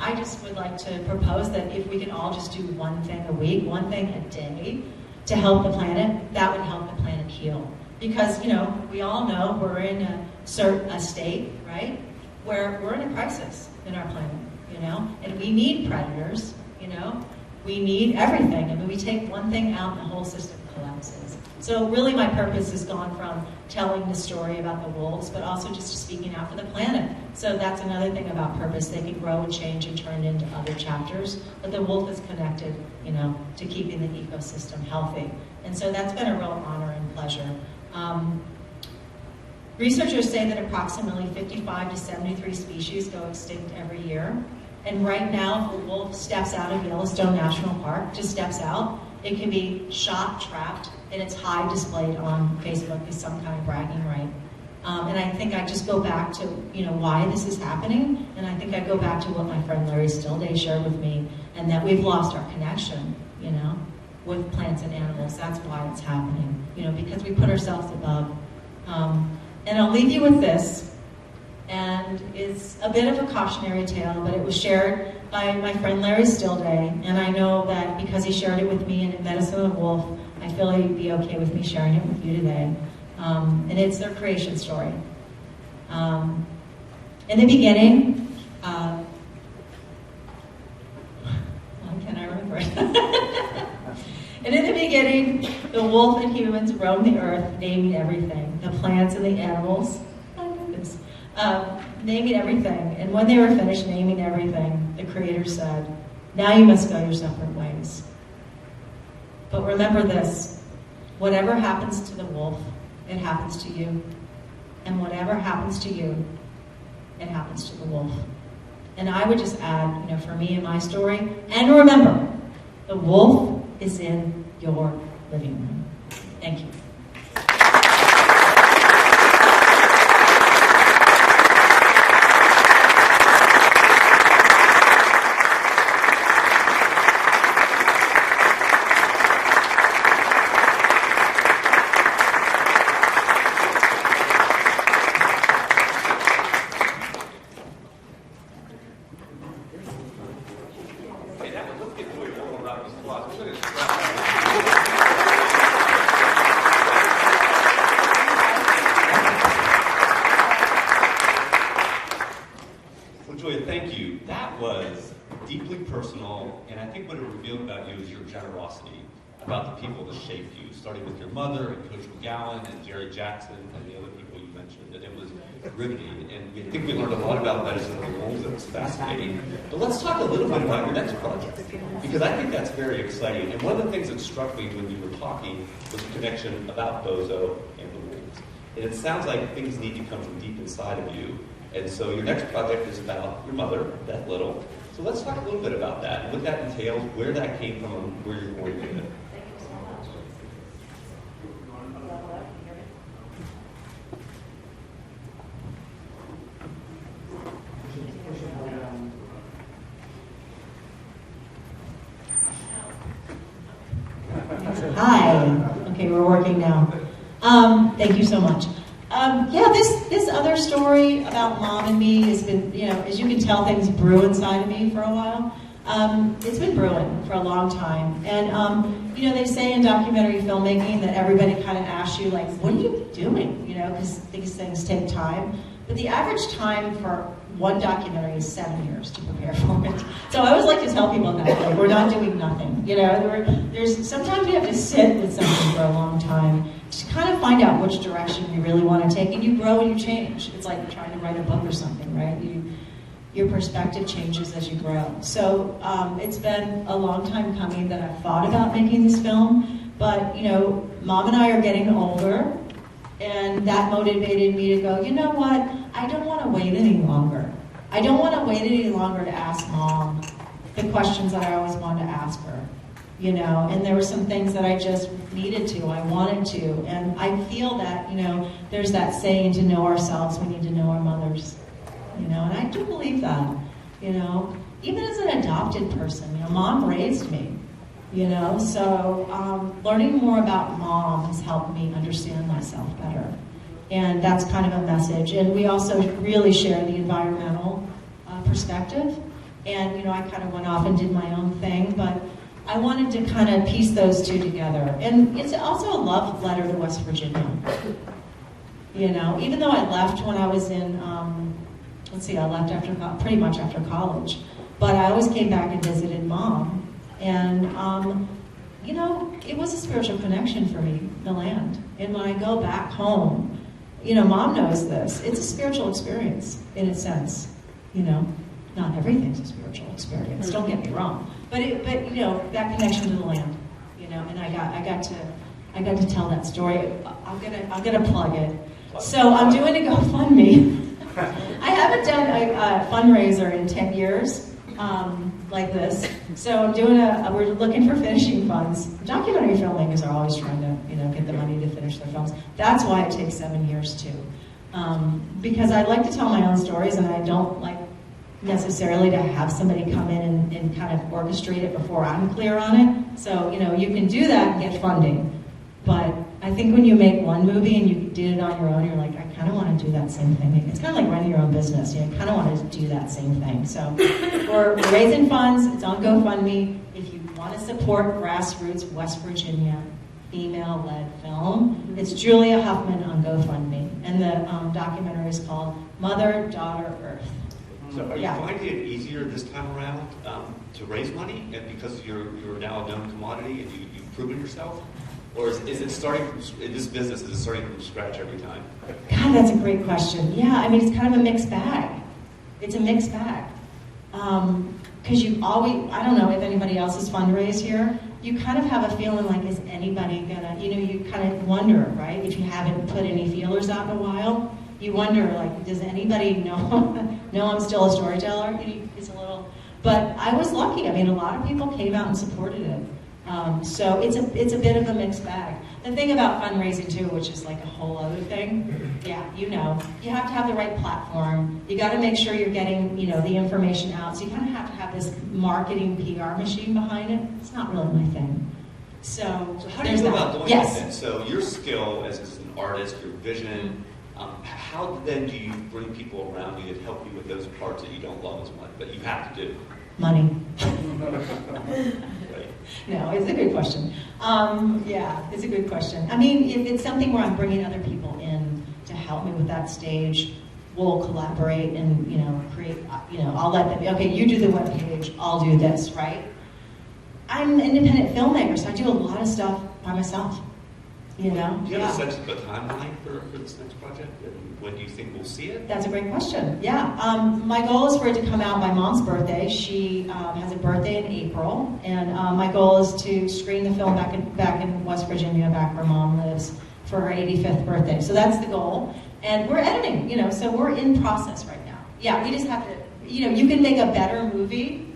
B: I just would like to propose that if we can all just do one thing a week, one thing a day to help the planet, that would help the planet heal. Because, we all know we're in a state, right, where we're in a crisis in our planet, and we need predators, we need everything. I mean, we take one thing out and the whole system collapses. So really my purpose has gone from telling the story about the wolves, but also just speaking out for the planet. So that's another thing about purpose. They can grow and change and turn into other chapters, but the wolf is connected, to keeping the ecosystem healthy. And so that's been a real honor and pleasure. Researchers say that approximately 55 to 73 species go extinct every year. And right now, if a wolf steps out of Yellowstone National Park, just steps out, it can be shot, trapped, and its hide displayed on Facebook as some kind of bragging right. And I think I just go back to, why this is happening. And I think I go back to what my friend Larry Stillday shared with me, and that we've lost our connection, with plants and animals. That's why it's happening, because we put ourselves above. And I'll leave you with this. And it's a bit of a cautionary tale, but it was shared by my friend Larry Stillday, and I know that because he shared it with me in Medicine of the Wolf, I feel he'd be okay with me sharing it with you today. And it's their creation story. In the beginning, why can't I remember it? And in the beginning, the wolf and humans roamed the earth, naming everything, the plants and the animals. Naming everything. And when they were finished naming everything, the Creator said, now you must go your separate ways. But remember this, whatever happens to the wolf, it happens to you. And whatever happens to you, it happens to the wolf. And I would just add, for me and my story, and remember, the wolf is in your living room. Thank you.
A: Thank you. That was deeply personal, and I think what it revealed about you is your generosity about the people that shaped you, starting with your mother and Coach McGowan and Jerry Jackson and the other people you mentioned. And it was riveting, and I think we learned a lot about medicine of the wolves. That was fascinating. But let's talk a little bit about your next project, because I think that's very exciting. And one of the things that struck me when you were talking was the connection about Bozo and the wolves. And it sounds like things need to come from deep inside of you. And so your next project is about your mother, Beth Little. So let's talk a little bit about that, and what that entails, where that came from, and where you're going with it.
B: Thank you so much. Hi. Okay, we're working now. Thank you so much. This other story about Mom and me has been, as you can tell, things brew inside of me for a while. It's been brewing for a long time. And, they say in documentary filmmaking that everybody kind of asks you, like, what are you doing? Because these things take time. But the average time for one documentary is 7 years to prepare for it. So I always like to tell people that, like, we're not doing nothing. There's sometimes you have to sit with something for a long time to kind of find out which direction you really want to take, and you grow and you change. It's like trying to write a book or something, right? Your perspective changes as you grow. So it's been a long time coming that I've thought about making this film, but Mom and I are getting older, and that motivated me to go, you know what? I don't want to wait any longer. I don't want to wait any longer to ask Mom the questions that I always wanted to ask her. And there were some things that I just needed to, I wanted to, and I feel that, there's that saying, to know ourselves, we need to know our mothers, and I do believe that, even as an adopted person, Mom raised me, so learning more about Mom has helped me understand myself better, And that's kind of a message. And we also really share the environmental perspective. And, you know, I kind of went off and did my own thing, but I wanted to kind of piece those two together. And it's also a love letter to West Virginia. You know, even though I left when I was in, I left after pretty much after college, but I always came back and visited Mom. And, you know, it was a spiritual connection for me, the land. And when I go back home, you know, Mom knows this. It's a spiritual experience in a sense, you know. Not everything's a spiritual experience, don't get me wrong. But you know, that connection to the land, you know, and I got to tell that story. I'm gonna plug it. So I'm doing a GoFundMe. I haven't done a fundraiser in 10 years like this. So I'm doing we're looking for finishing funds. Documentary filmmakers are always trying to, you know, get the money to finish their films. That's why it takes 7 years too. Because I like to tell my own stories, and I don't like necessarily to have somebody come in and kind of orchestrate it before I'm clear on it. So, you know, you can do that and get funding. But I think when you make one movie and you did it on your own, you're like, I kind of want to do that same thing. It's kind of like running your own business. You kind of want to do that same thing. So we're raising funds. It's on GoFundMe. If you want to support grassroots West Virginia female-led film, it's Julia Huffman on GoFundMe. And the documentary is called Mother, Daughter, Earth.
A: So are you finding it easier this time around to raise money because you're now a known commodity and you've proven yourself? Or is it starting in this business, is it starting from scratch every time?
B: God, that's a great question. Yeah, I mean, it's kind of a mixed bag. It's a mixed bag. Because you always, I don't know if anybody else has fundraised here, you kind of have a feeling like, is anybody gonna, you know, you kind of wonder, right? If you haven't put any feelers out in a while, you wonder, like, does anybody know I'm still a storyteller? It's a little, but I was lucky. I mean, a lot of people came out and supported it. So it's a bit of a mixed bag. The thing about fundraising too, which is like a whole other thing, yeah, you know, you have to have the right platform. You got to make sure you're getting, you know, the information out. So you kind of have to have this marketing PR machine behind it. It's not really my thing. So
A: how do you go about doing
B: yes.
A: that then? So your skill as an artist, your vision, how then do you bring people around you that help you with those parts that you don't love as much, but you have to do?
B: Money.
A: Right.
B: No, it's a good question. Yeah, it's a good question. I mean, if it's something where I'm bringing other people in to help me with that stage, we'll collaborate and, you know, create, you know, I'll let them, okay, you do the webpage, I'll do this, right? I'm an independent filmmaker, so I do a lot of stuff by myself. You know?
A: Do you have a sense of the timeline for this next project? And when do you think we'll see it?
B: That's a great question. Yeah. My goal is for it to come out by Mom's birthday. She has a birthday in April. And my goal is to screen the film back in West Virginia, back where Mom lives, for her 85th birthday. So that's the goal. And we're editing, you know, so we're in process right now. Yeah, we just have to, you know, you can make a better movie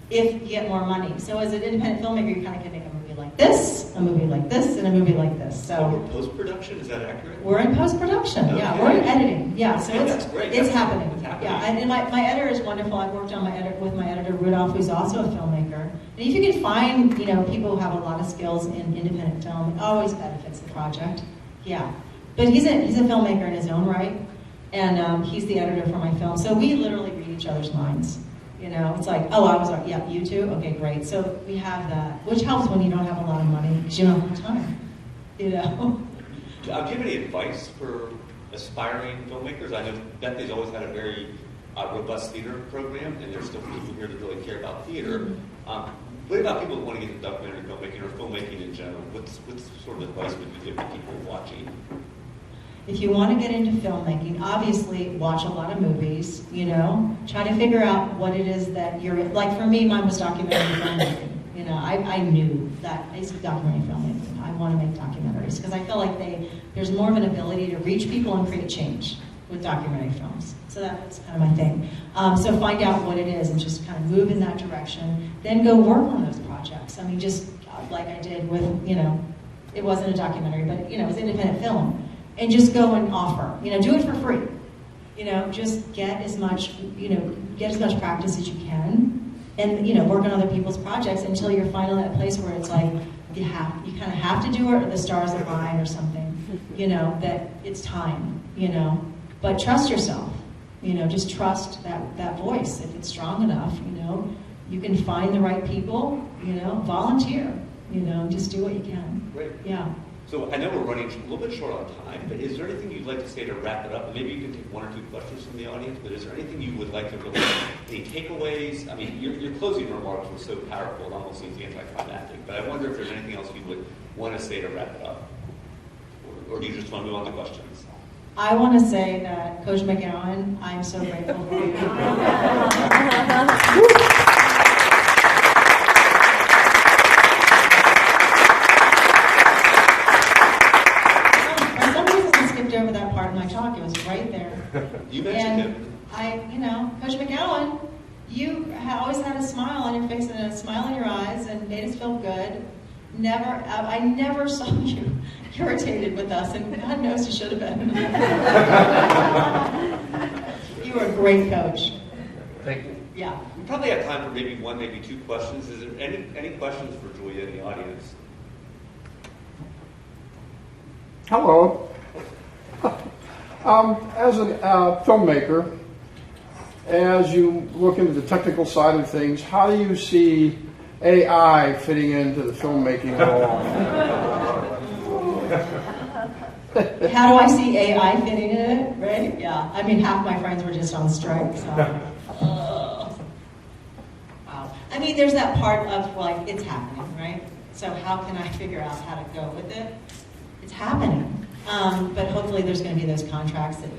B: if you get more money. So as an independent filmmaker, you kind of can make a movie like this, a movie like this, and a movie like this. So
A: we're post-production, is that accurate?
B: We're in post-production, okay. Yeah, we're in editing. Yeah, so
A: that's great.
B: It's happening. Yeah, and my editor is wonderful. I've worked on with my editor, Rudolph, who's also a filmmaker. And if you can find, you know, people who have a lot of skills in independent film, it always benefits the project. Yeah. But he's a filmmaker in his own right, and he's the editor for my film. So we literally read each other's minds. You know, it's like, oh, I was like, yeah, you too? Okay, great. So we have that, which helps when you don't have a lot of money, because you don't have time, you know?
A: Do you have any advice for aspiring filmmakers? I know Bethany's always had a very robust theater program, and there's still people here that really care about theater. What about people that want to get into documentary filmmaking or filmmaking in general? What sort of advice would you give to people watching?
B: If you want to get into filmmaking, obviously watch a lot of movies, you know, try to figure out what it is that you're, like for me, mine was documentary filmmaking. You know, I knew that it's documentary filmmaking. I want to make documentaries because I feel like there's more of an ability to reach people and create change with documentary films. So that's kind of my thing. So find out what it is and just kind of move in that direction. Then go work on those projects. I mean, just like I did with, you know, it wasn't a documentary, but, you know, it was independent film. And just go and offer, you know, do it for free. You know, just get as much practice as you can, and you know, work on other people's projects until you're finally at a place where it's like you kind of have to do it, or the stars align or something. that it's time, but trust yourself, just trust that voice. If it's strong enough, you can find the right people, volunteer, just do what you can.
A: Great.
B: Yeah.
A: So I know we're running a little bit short on time, but is there anything you'd like to say to wrap it up? And maybe you can take one or two questions from the audience, but is there anything you would like to really, any takeaways? I mean, your closing remarks were so powerful, it almost seems anticlimactic, but I wonder if there's anything else you would want to say to wrap it up? Or do you just want to move on to questions?
B: I want to say that Coach McGowan, I'm so grateful for you. Over that part of my talk, it was right there.
A: You mentioned it.
B: Coach McGowan, you always had a smile on your face and a smile in your eyes and made us feel good. I never saw you irritated with us, and God knows you should have been. You were a great coach.
A: Thank you.
B: Yeah.
A: We probably have time for maybe one, maybe two questions. Is there any questions for Julia in the audience?
C: Hello. As a filmmaker, as you look into the technical side of things, how do you see AI fitting into the filmmaking at all?
B: How do I see AI fitting in it? Right? Yeah. I mean, half my friends were just on strike, so. Wow. I mean, there's that part of, it's happening, right? So how can I figure out how to go with it? It's happening. But hopefully there's going to be those contracts that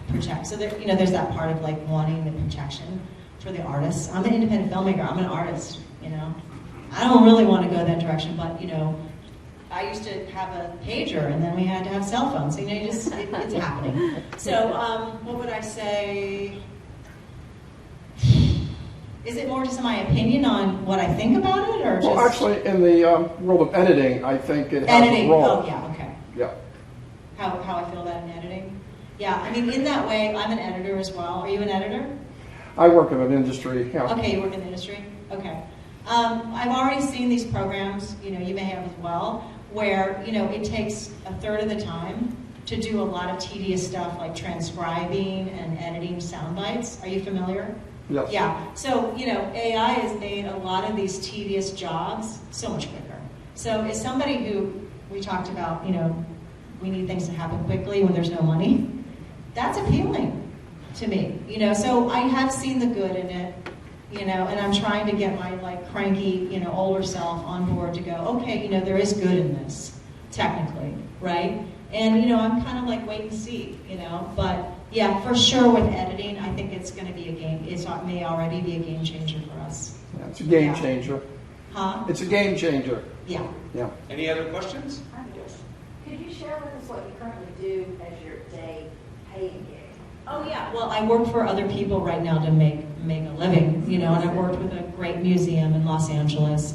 B: protect. So there's that part of wanting the protection for the artists. I'm an independent filmmaker. I'm an artist. I don't really want to go that direction, but I used to have a pager, and then we had to have cell phones. So it's happening. So what would I say? Is it more just my opinion on what I think about it, or just?
C: Well, actually, in the world of editing, I think it has a role.
B: Oh, yeah. Okay.
C: Yeah.
B: How I feel about in editing? Yeah, I mean, in that way, I'm an editor as well. Are you an editor?
C: I work in an industry. Yeah.
B: Okay, you work in the industry? Okay. I've already seen these programs, you may have as well, where, it takes a third of the time to do a lot of tedious stuff like transcribing and editing sound bites. Are you familiar?
C: Yes.
B: Yeah. So, AI has made a lot of these tedious jobs so much quicker. So as somebody who, we talked about, we need things to happen quickly when there's no money, that's appealing to me. So I have seen the good in it, and I'm trying to get my cranky, older self on board to go, okay, there is good in this, technically, right? And, I'm kind of wait and see, but yeah, for sure with editing, I think it's going to be it may already be a game changer for us.
C: Yeah, it's a game changer.
B: Huh?
C: It's a game changer.
B: Yeah.
C: Yeah.
A: Any other questions?
D: Yes. Could you share with us what you currently do as your day paying gig?
B: Oh yeah, well I work for other people right now to make a living, and I worked with a great museum in Los Angeles.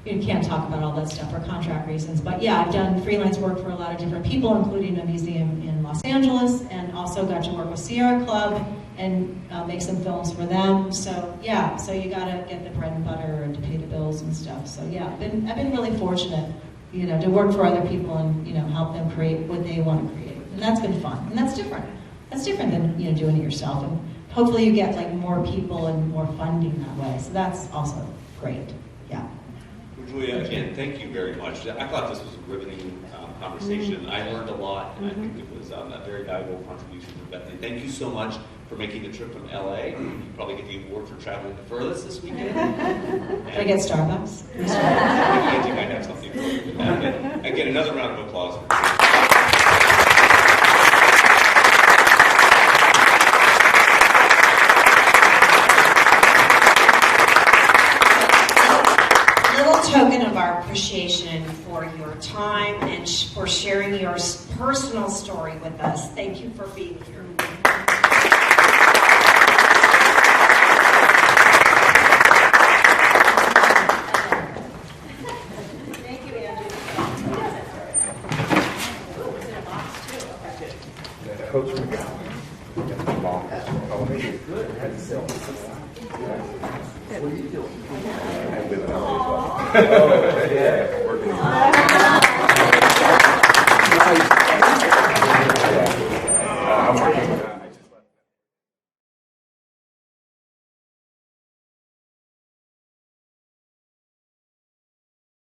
B: You can't talk about all that stuff for contract reasons, but yeah, I've done freelance work for a lot of different people, including a museum in Los Angeles, and also got to work with Sierra Club and make some films for them. So yeah, so you gotta get the bread and butter and to pay the bills and stuff. So yeah, I've been really fortunate, to work for other people and help them create what they want to create, and that's been fun, and that's different. That's different than doing it yourself, and hopefully you get more people and more funding that way. So that's also great. Yeah.
A: Well, Julia, again, thank you very much. I thought this was a riveting conversation. I learned a lot, and I think it was a very valuable contribution from Bethany. Thank you so much for making the trip from LA. You probably get the award for traveling the furthest this weekend.
B: Did I get Starbucks?
A: I think Angie might have something for you with that. And again, another round of applause for Julia.
D: Token of our appreciation for your time and for sharing your personal story with us. Thank you for being here.
B: Thank you, Andrew.
E: Coach McGowan. What are you doing? I'm living out as well. Oh, yeah. Working.